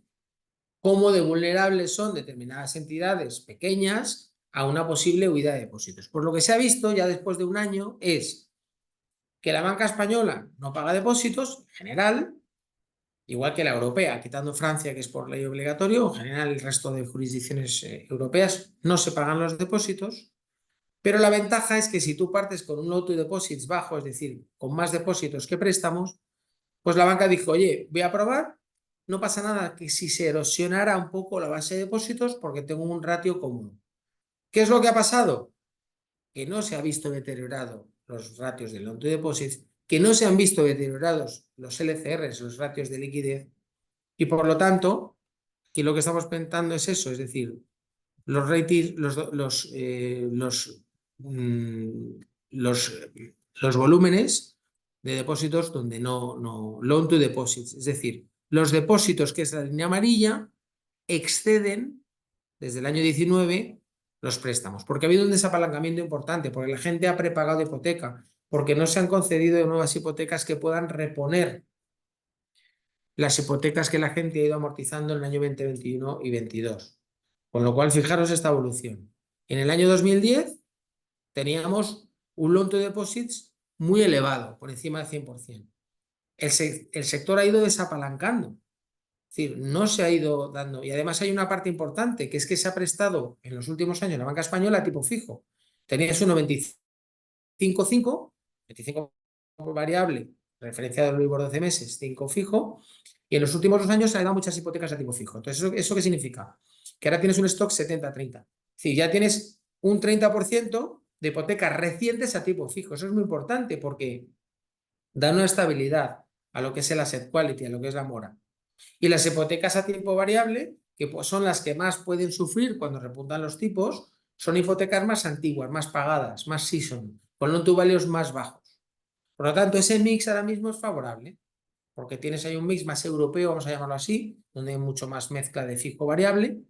¿cómo de vulnerables son determinadas entidades pequeñas a una posible huida de depósitos? Pues lo que se ha visto ya después de un año es que la banca española no paga depósitos en general, igual que la europea, quitando Francia, que es por ley obligatorio. En general, el resto de jurisdicciones europeas no se pagan los depósitos, pero la ventaja es que si tú partes con un loan to deposits bajo, es decir, con más depósitos que préstamos, pues la banca dijo, oye, voy a probar, no pasa nada que si se erosionara un poco la base de depósitos porque tengo un ratio común. ¿Qué es lo que ha pasado? Que no se ha visto deteriorado los ratios del loan to deposits, que no se han visto deteriorados los LCRs, los ratios de liquidez, y por lo tanto, aquí lo que estamos pensando es eso, es decir, los ratings, los volúmenes de depósitos donde no loan to deposits, es decir, los depósitos, que es la línea amarilla, exceden desde el año 19 los préstamos, porque ha habido un desapalancamiento importante, porque la gente ha prepagado hipoteca, porque no se han concedido nuevas hipotecas que puedan reponer las hipotecas que la gente ha ido amortizando en el año 2021 y 22. Con lo cual, fijaros esta evolución. En el año 2010 teníamos un loan to deposits muy elevado, por encima del 100%. El sector ha ido desapalancando. Es decir, no se ha ido dando. Y además hay una parte importante, que es que se ha prestado en los últimos años la banca española a tipo fijo. Tenías un 95,5, 25 variable, referenciado al Euribor 12 meses, 5 fijo, y en los últimos 2 años se han dado muchas hipotecas a tipo fijo. Entonces, ¿eso qué significa? Que ahora tienes un stock 70-30. Es decir, ya tienes un 30% de hipotecas recientes a tipo fijo. Eso es muy importante porque da una estabilidad a lo que es el asset quality, a lo que es la mora. Y las hipotecas a tiempo variable, que pues son las que más pueden sufrir cuando repuntan los tipos, son hipotecas más antiguas, más pagadas, más season, con loan to values más bajos. Por lo tanto, ese mix ahora mismo es favorable, porque tienes ahí un mix más europeo, vamos a llamarlo así, donde hay mucho más mezcla de fijo variable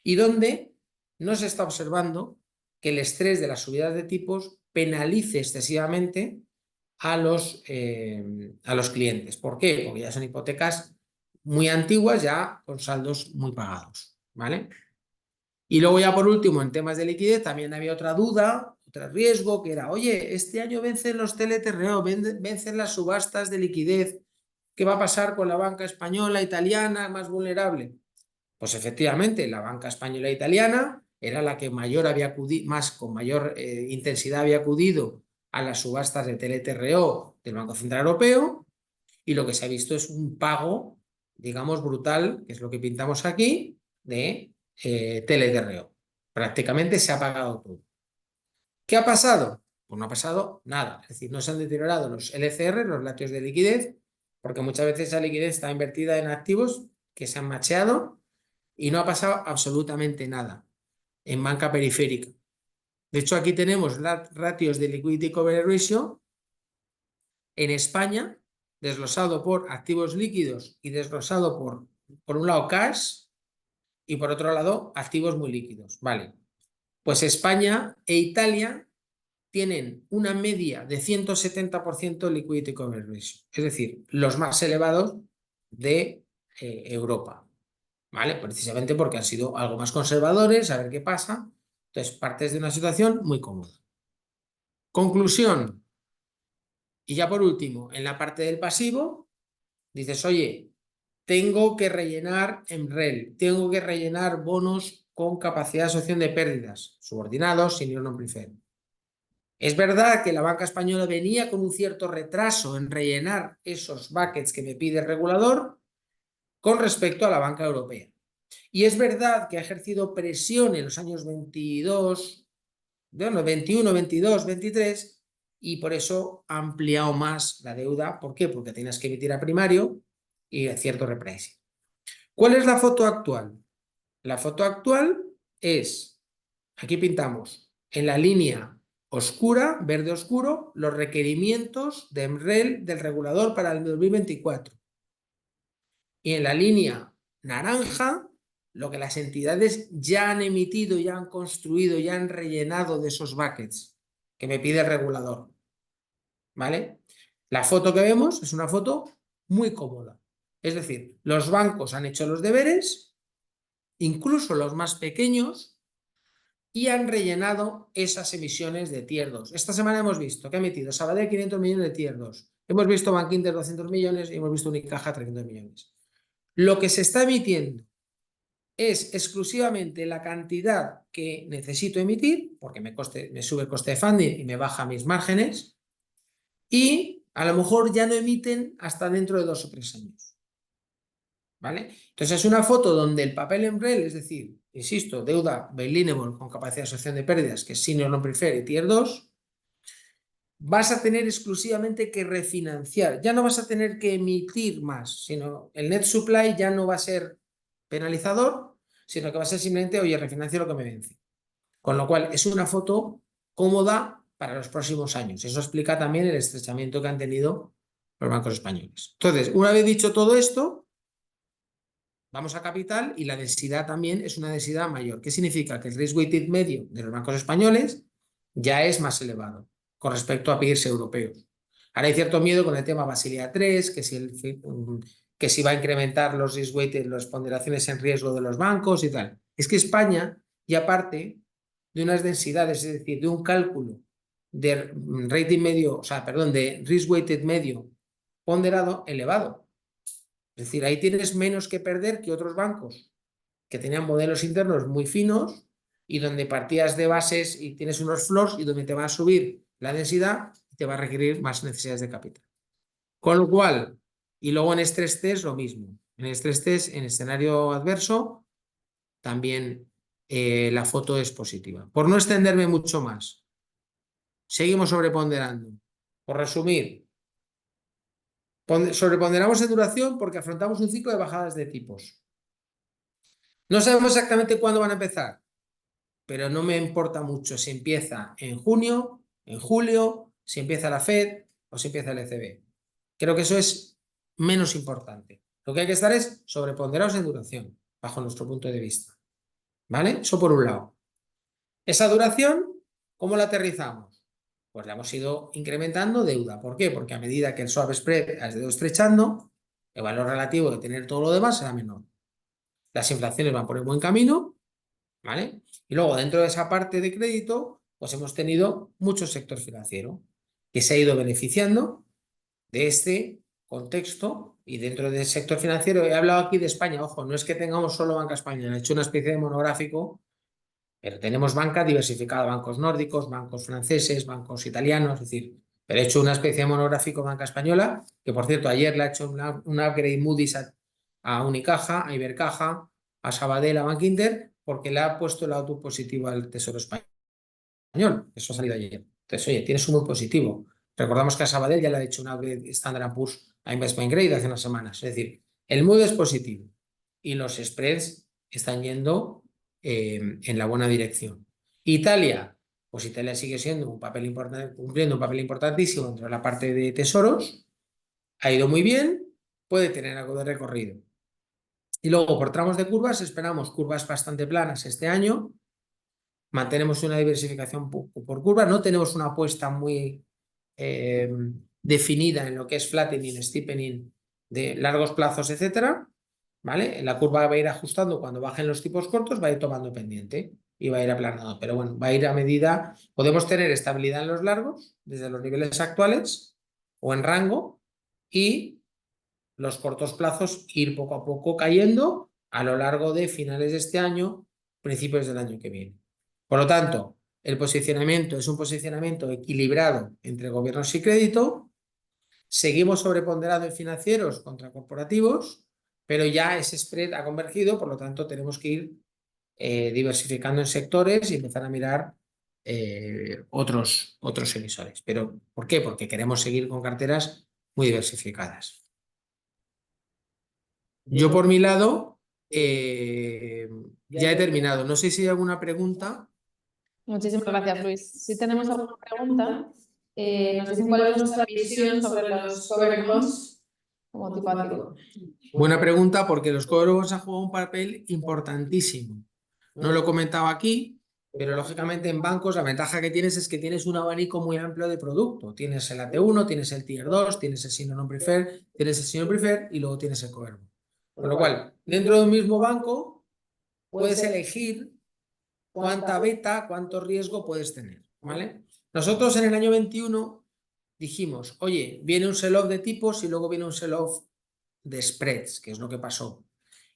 y donde no se está observando que el estrés de las subidas de tipos penalice excesivamente a los clientes. ¿Por qué? Porque ya son hipotecas muy antiguas, ya con saldos muy pagados, ¿vale? Y luego ya por último, en temas de liquidez, también había otra duda, otro riesgo, que era, oye, este año vencen los TLTRO, vencen las subastas de liquidez, ¿qué va a pasar con la banca española, italiana, más vulnerable? Pues efectivamente, la banca española e italiana era la que mayor había acudido, con mayor intensidad había acudido a las subastas de TLTRO del Banco Central Europeo, y lo que se ha visto es un pago, digamos, brutal, que es lo que pintamos aquí, de TLTRO. Prácticamente se ha pagado todo. ¿Qué ha pasado? Pues no ha pasado nada. Es decir, no se han deteriorado los LCR, los ratios de liquidez, porque muchas veces esa liquidez está invertida en activos que se han macheado y no ha pasado absolutamente nada en banca periférica. De hecho, aquí tenemos ratios de liquidity coverage ratio en España, desglosado por activos líquidos y desglosado por un lado cash y por otro lado activos muy líquidos. Vale. Pues España e Italia tienen una media de 170% liquidity coverage ratio, es decir, los más elevados de Europa, ¿vale? Precisamente porque han sido algo más conservadores, a ver qué pasa. Entonces, partes de una situación muy cómoda. Conclusión. Y ya por último, en la parte del pasivo, dices, oye, tengo que rellenar MREL, tengo que rellenar bonos con capacidad de absorción de pérdidas, subordinados, senior non-preferred. Es verdad que la banca española venía con un cierto retraso en rellenar esos buckets que me pide el regulador con respecto a la banca europea. Y es verdad que ha ejercido presión en los años 22, 21, 22, 23, y por eso ha ampliado más la deuda. ¿Por qué? Porque tienes que emitir a primario y a cierto repricing. ¿Cuál es la foto actual? La foto actual es, aquí pintamos en la línea oscura, verde oscuro, los requerimientos de MREL del regulador para el 2024. Y en la línea naranja, lo que las entidades ya han emitido, ya han construido, ya han rellenado de esos buckets que me pide el regulador. ¿Vale? La foto que vemos es una foto muy cómoda. Es decir, los bancos han hecho los deberes, incluso los más pequeños, y han rellenado esas emisiones de Tier 2. Esta semana hemos visto que ha emitido Sabadell 500 millones de Tier 2. Hemos visto Bankinter 200 millones y hemos visto Unicaja 300 millones. Lo que se está emitiendo es exclusivamente la cantidad que necesito emitir, porque me sube el coste de funding y me baja mis márgenes, y a lo mejor ya no emiten hasta dentro de 2 o 3 años. ¿Vale? Entonces es una foto donde el papel MREL, es decir, insisto, deuda bail-inable con capacidad de absorción de pérdidas, que es senior non-preferred y Tier 2, vas a tener exclusivamente que refinanciar. Ya no vas a tener que emitir más, sino el net supply ya no va a ser penalizador, sino que va a ser simplemente, oye, refinancio lo que me vence. Con lo cual, es una foto cómoda para los próximos años. Eso explica también el estrechamiento que han tenido los bancos españoles. Entonces, una vez dicho todo esto, vamos a capital y la densidad también es una densidad mayor. ¿Qué significa? Que el risk weighted medio de los bancos españoles ya es más elevado con respecto a peers europeos. Ahora hay cierto miedo con el tema Basilea III, que si va a incrementar los risk weighted, las ponderaciones en riesgo de los bancos y tal. Es que España ya parte de unas densidades, es decir, de un cálculo de rating medio, o sea, perdón, de risk weighted medio ponderado elevado. Es decir, ahí tienes menos que perder que otros bancos que tenían modelos internos muy finos y donde partías de bases y tienes unos floors y donde te va a subir la densidad y te va a requerir más necesidades de capital. Con lo cual, y luego en stress test lo mismo. En stress test, en escenario adverso, también la foto es positiva. Por no extenderme mucho más, seguimos sobreponderando. Por resumir, sobreponderamos en duración porque afrontamos un ciclo de bajadas de tipos. No sabemos exactamente cuándo van a empezar, pero no me importa mucho si empieza en junio, en julio, si empieza la Fed o si empieza el ECB. Creo que eso es menos importante. Lo que hay que estar es sobreponderados en duración, bajo nuestro punto de vista. ¿Vale? Eso por un lado. Esa duración, ¿cómo la aterrizamos? Pues la hemos ido incrementando deuda. ¿Por qué? Porque a medida que el swap spread ha ido estrechando, el valor relativo de tener todo lo demás será menor. Las inflaciones van por el buen camino, ¿vale? Y luego dentro de esa parte de crédito, pues hemos tenido mucho sector financiero que se ha ido beneficiando de este contexto y dentro del sector financiero, he hablado aquí de España, ojo, no es que tengamos solo banca española, he hecho una especie de monográfico, pero tenemos banca diversificada, bancos nórdicos, bancos franceses, bancos italianos, es decir, pero he hecho una especie de monográfico banca española, que por cierto ayer le ha hecho un upgrade Moody's a Unicaja, a Ibercaja, a Sabadell, a Bankinter, porque le ha puesto el outlook positivo al Tesoro Español. Eso ha salido ayer. Entonces, oye, tienes un muy positivo. Recordamos que a Sabadell ya le ha hecho un upgrade Standard & Poor's a Investment Grade hace unas semanas. Es decir, el mood es positivo y los spreads están yendo en la buena dirección. Italia, pues Italia sigue siendo un papel importante, cumpliendo un papel importantísimo dentro de la parte de tesoros. Ha ido muy bien, puede tener algo de recorrido. Y luego, por tramos de curvas, esperamos curvas bastante planas este año. Mantenemos una diversificación por curva, no tenemos una apuesta muy definida en lo que es flattening, steepening de largos plazos, etcétera, ¿vale? La curva va a ir ajustando cuando bajen los tipos cortos, va a ir tomando pendiente y va a ir aplanando, pero bueno, va a ir a medida, podemos tener estabilidad en los largos desde los niveles actuales o en rango y los cortos plazos ir poco a poco cayendo a lo largo de finales de este año principios del año que viene. Por lo tanto, el posicionamiento es un posicionamiento equilibrado entre gobiernos y crédito. Seguimos sobreponderados en financieros contra corporativos, pero ya ese spread ha convergido, por lo tanto tenemos que ir diversificando en sectores y empezar a mirar otros emisores. ¿Pero por qué? Porque queremos seguir con carteras muy diversificadas. Yo por mi lado ya he terminado. No sé si hay alguna pregunta. Muchísimas gracias, Luis. Si tenemos alguna pregunta, nos dicen cuál es nuestra visión sobre los covered bonds como tipo activo. Buena pregunta, porque los covered bonds han jugado un papel importantísimo. No lo he comentado aquí, pero lógicamente en bancos la ventaja que tienes es que tienes un abanico muy amplio de producto. Tienes el AT1, tienes el Tier 2, tienes el Senior Non-Preferred, tienes el Senior Preferred y luego tienes el covered bond. Con lo cual, dentro de un mismo banco puedes elegir cuánta beta, cuánto riesgo puedes tener, ¿vale? Nosotros en el año 21 dijimos, oye, viene un sell-off de tipos y luego viene un sell-off de spreads, que es lo que pasó.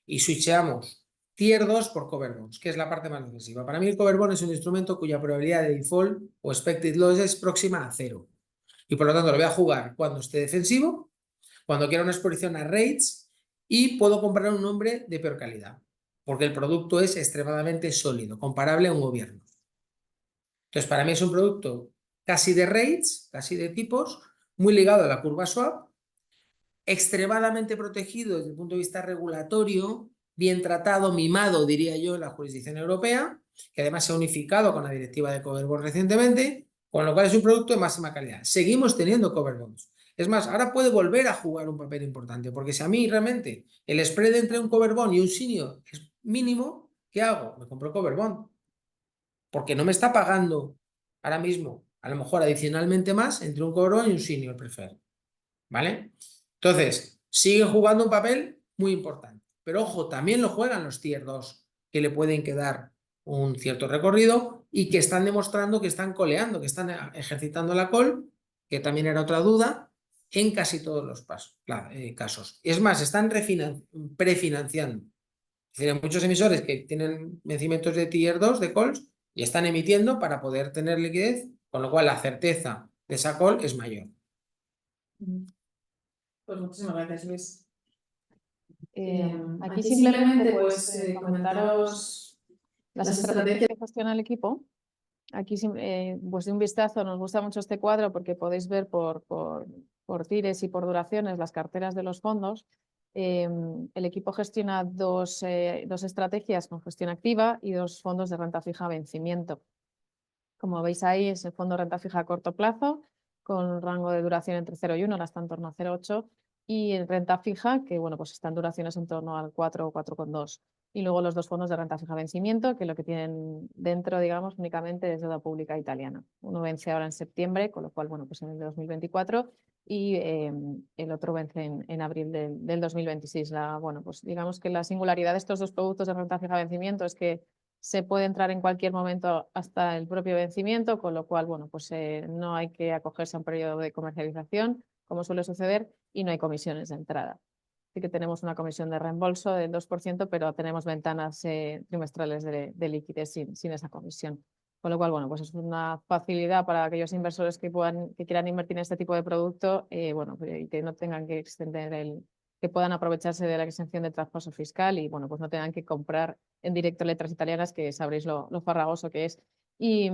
Y switcheamos Tier 2 por covered bonds, que es la parte más defensiva. Para mí el covered bond es un instrumento cuya probabilidad de default o expected loss es próxima a 0. Y por lo tanto lo voy a jugar cuando esté defensivo, cuando quiera una exposición a rates y puedo comprar un nombre de peor calidad, porque el producto es extremadamente sólido, comparable a un gobierno. Entonces, para mí es un producto casi de rates, casi de tipos, muy ligado a la curva swap, extremadamente protegido desde el punto de vista regulatorio, bien tratado, mimado, diría yo, en la jurisdicción europea, que además se ha unificado con la directiva de covered bonds recientemente, con lo cual es un producto de máxima calidad. Seguimos teniendo covered bonds. Es más, ahora puede volver a jugar un papel importante, porque si a mí realmente el spread entre un covered bond y un senior es mínimo, ¿qué hago? Me compro covered bond, porque no me está pagando ahora mismo, a lo mejor adicionalmente más entre un covered bond y un senior preferred, ¿vale? Entonces, sigue jugando un papel muy importante. Pero ojo, también lo juegan los Tier 2, que le pueden quedar un cierto recorrido y que están demostrando que están coleando, que están ejercitando la call, que también era otra duda, en casi todos los casos. Es más, están prefinanciando. Es decir, hay muchos emisores que tienen vencimientos de Tier 2, de calls, y están emitiendo para poder tener liquidez, con lo cual la certeza de esa call es mayor. Pues muchísimas gracias, Luis. Aquí simplemente comentaros las estrategias que gestiona el equipo. Aquí pues de un vistazo nos gusta mucho este cuadro porque podéis ver por tires y por duraciones las carteras de los fondos. El equipo gestiona dos estrategias con gestión activa y dos fondos de renta fija a vencimiento. Como veis ahí es el fondo de renta fija a corto plazo con un rango de duración entre 0 y 1, ahora está en torno a 0,8, y en renta fija, que bueno, pues están duraciones en torno al 4 o 4,2. Y luego los dos fondos de renta fija a vencimiento, que lo que tienen dentro, digamos, únicamente es deuda pública italiana. Uno vence ahora en septiembre, con lo cual, bueno, pues en el 2024, y el otro vence en abril del 2026. Bueno, pues digamos que la singularidad de estos dos productos de renta fija a vencimiento es que se puede entrar en cualquier momento hasta el propio vencimiento, con lo cual, bueno, pues no hay que acogerse a un periodo de comercialización, como suele suceder, y no hay comisiones de entrada. Sí que tenemos una comisión de reembolso del 2%, pero tenemos ventanas trimestrales de liquidez sin esa comisión. Con lo cual, bueno, pues es una facilidad para aquellos inversores que quieran invertir en este tipo de producto, bueno, y que no tengan que extender que puedan aprovecharse de la exención de traspaso fiscal y, bueno, pues no tengan que comprar en directo letras italianas, que sabréis lo farragoso que es. Y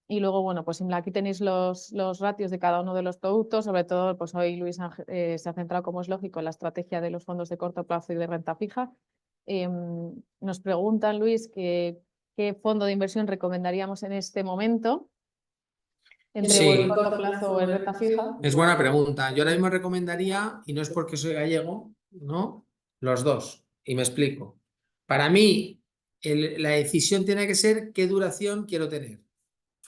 luego, bueno, pues aquí tenéis los ratios de cada uno de los productos. Sobre todo, pues hoy Luis se ha centrado, como es lógico, en la estrategia de los fondos de corto plazo y de renta fija. Nos preguntan, Luis, qué fondo de inversión recomendaríamos en este momento entre el corto plazo o el renta fija. Es buena pregunta. Yo ahora mismo recomendaría, y no es porque soy gallego, ¿no? Los dos. Y me explico. Para mí, la decisión tiene que ser qué duración quiero tener.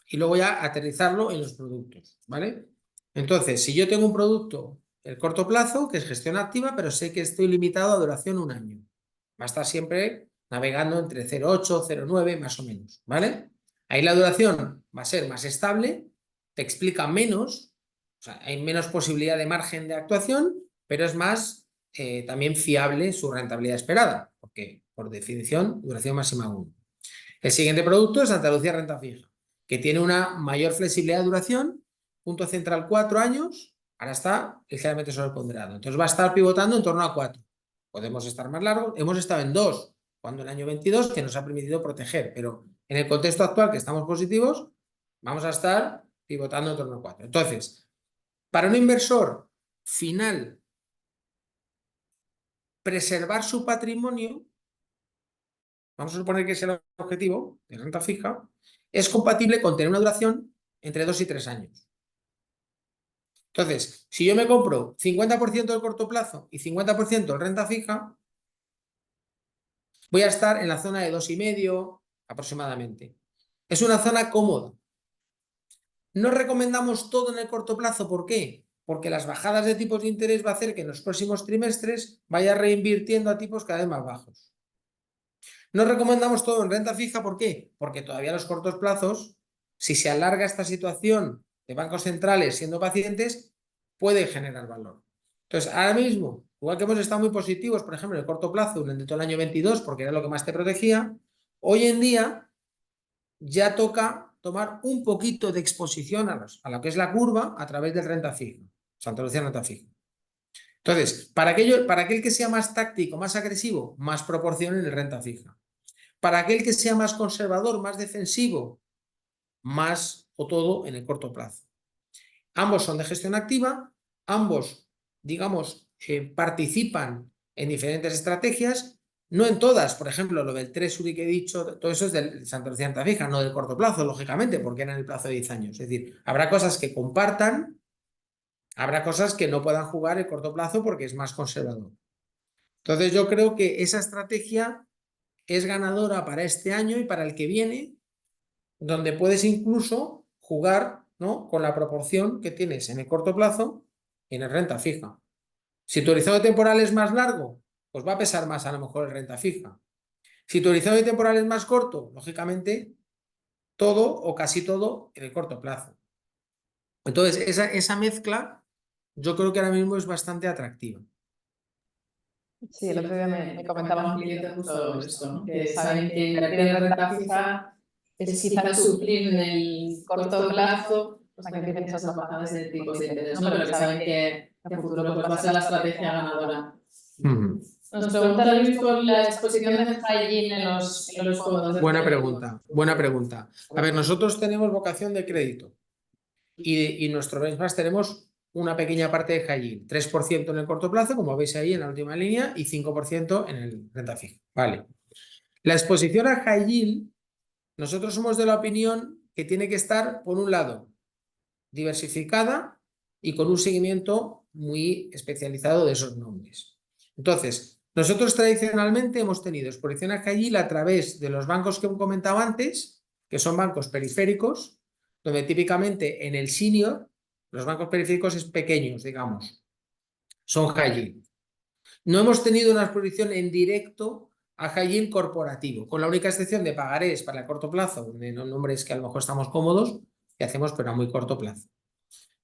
Y luego ya aterrizarlo en los productos, ¿vale? Entonces, si yo tengo un producto el corto plazo, que es gestión activa, pero sé que estoy limitado a duración 1 año. Va a estar siempre navegando entre 0,8, 0,9, más o menos, ¿vale? Ahí la duración va a ser más estable, te explica menos, o sea, hay menos posibilidad de margen de actuación, pero es más también fiable su rentabilidad esperada, porque por definición, duración máxima 1. El siguiente producto es Santa Lucía Renta Fija, que tiene una mayor flexibilidad de duración, punto central 4 años, ahora está ligeramente sobreponderado. Entonces va a estar pivotando en torno a 4. Podemos estar más largos, hemos estado en 2, cuando el año 22, que nos ha permitido proteger, pero en el contexto actual que estamos positivos, vamos a estar pivotando en torno a 4. Entonces, para un inversor final, preservar su patrimonio, vamos a suponer que es el objetivo de renta fija, es compatible con tener una duración entre 2 y 3 años. Entonces, si yo me compro 50% del corto plazo y 50% de renta fija, voy a estar en la zona de 2,5 aproximadamente. Es una zona cómoda. No recomendamos todo en el corto plazo. ¿Por qué? Porque las bajadas de tipos de interés va a hacer que en los próximos trimestres vaya reinvirtiendo a tipos cada vez más bajos. No recomendamos todo en renta fija. ¿Por qué? Porque todavía los cortos plazos, si se alarga esta situación de bancos centrales siendo pacientes, puede generar valor. Entonces, ahora mismo, igual que hemos estado muy positivos, por ejemplo, en el corto plazo durante todo el año 22, porque era lo que más te protegía, hoy en día ya toca tomar un poquito de exposición a lo que es la curva a través del renta fija, Santa Lucía Renta Fija. Entonces, para aquel que sea más táctico, más agresivo, más proporción en el renta fija. Para aquel que sea más conservador, más defensivo, más o todo en el corto plazo. Ambos son de gestión activa, ambos, digamos, participan en diferentes estrategias, no en todas. Por ejemplo, lo del Treasury que he dicho, todo eso es del Santa Lucía Renta Fija, no del corto plazo, lógicamente, porque era en el plazo de 10 años. Es decir, habrá cosas que compartan, habrá cosas que no puedan jugar el corto plazo porque es más conservador. Entonces yo creo que esa estrategia es ganadora para este año y para el que viene, donde puedes incluso jugar, ¿no?, con la proporción que tienes en el corto plazo en el renta fija. Si tu horizonte temporal es más largo, pues va a pesar más a lo mejor el renta fija. Si tu horizonte temporal es más corto, lógicamente, todo o casi todo en el corto plazo. Entonces, esa mezcla yo creo que ahora mismo es bastante atractiva. Sí, el otro día me comentaba un cliente justo esto, ¿no? Que saben que invertir en renta fija es quizás suplir en el corto plazo pues, que empiecen esas bajadas de tipos de interés, ¿no? Pero que saben que a futuro pues, va a ser la estrategia ganadora. Nos pregunta Luis por la exposición de high yield en los fondos. Buena pregunta, buena pregunta. A ver, nosotros tenemos vocación de crédito y nuestro benchmark tenemos una pequeña parte de high yield, 3% en el corto plazo, como veis ahí en la última línea, y 5% en el renta fija. Vale. La exposición a high yield, nosotros somos de la opinión que tiene que estar, por un lado, diversificada y con un seguimiento muy especializado de esos nombres. Entonces, nosotros tradicionalmente hemos tenido exposición a high yield a través de los bancos que he comentado antes, que son bancos periféricos, donde típicamente en el senior, los bancos periféricos es pequeños, digamos, son high yield. No hemos tenido una exposición en directo a high yield corporativo, con la única excepción de pagarés para el corto plazo, donde no nombres que a lo mejor estamos cómodos, que hacemos pero a muy corto plazo.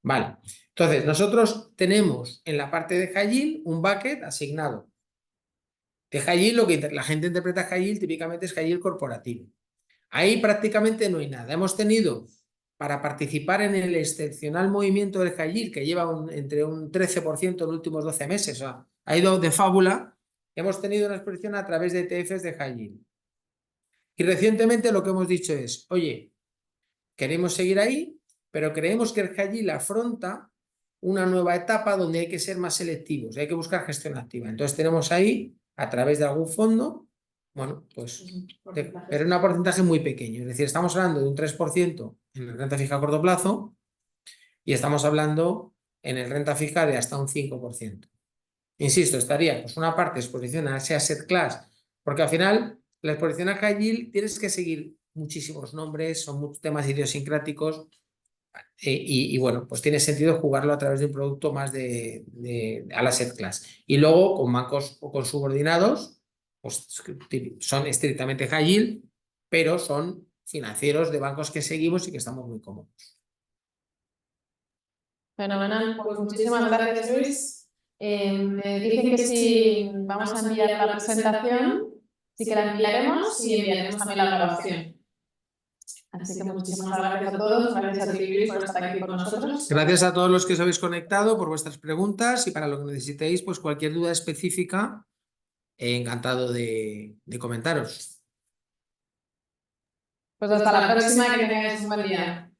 Vale, entonces nosotros tenemos en la parte de high yield un bucket asignado. De high yield, lo que la gente interpreta high yield típicamente es high yield corporativo. Ahí prácticamente no hay nada. Hemos tenido, para participar en el excepcional movimiento del high yield, que lleva entre un 13% en los últimos 12 meses, o sea, ha ido de fábula, hemos tenido una exposición a través de ETFs de high yield. Y recientemente lo que hemos dicho es, oye, queremos seguir ahí, pero creemos que el high yield afronta una nueva etapa donde hay que ser más selectivos, hay que buscar gestión activa. Entonces tenemos ahí, a través de algún fondo, bueno, pues, pero un porcentaje muy pequeño. Es decir, estamos hablando de un 3% en el renta fija a corto plazo y estamos hablando en el renta fija de hasta un 5%. Insisto, estaría pues una parte de exposición a ese asset class, porque al final la exposición a high yield tienes que seguir muchísimos nombres, son muchos temas idiosincráticos y bueno, pues tiene sentido jugarlo a través de un producto más al asset class. Y luego con bancos o con subordinados, pues son estrictamente high yield, pero son financieros de bancos que seguimos y que estamos muy cómodos. Fenomenal, pues muchísimas gracias Luis. Me dicen que si vamos a enviar la presentación sí que la enviaremos y enviaremos también la grabación. Así que muchísimas gracias a todos, gracias a ti, Luis, por estar aquí con nosotros. Gracias a todos los que os habéis conectado por vuestras preguntas y para lo que necesitéis, pues cualquier duda específica, encantado de comentaros. Pues hasta la próxima, que tengáis un buen día.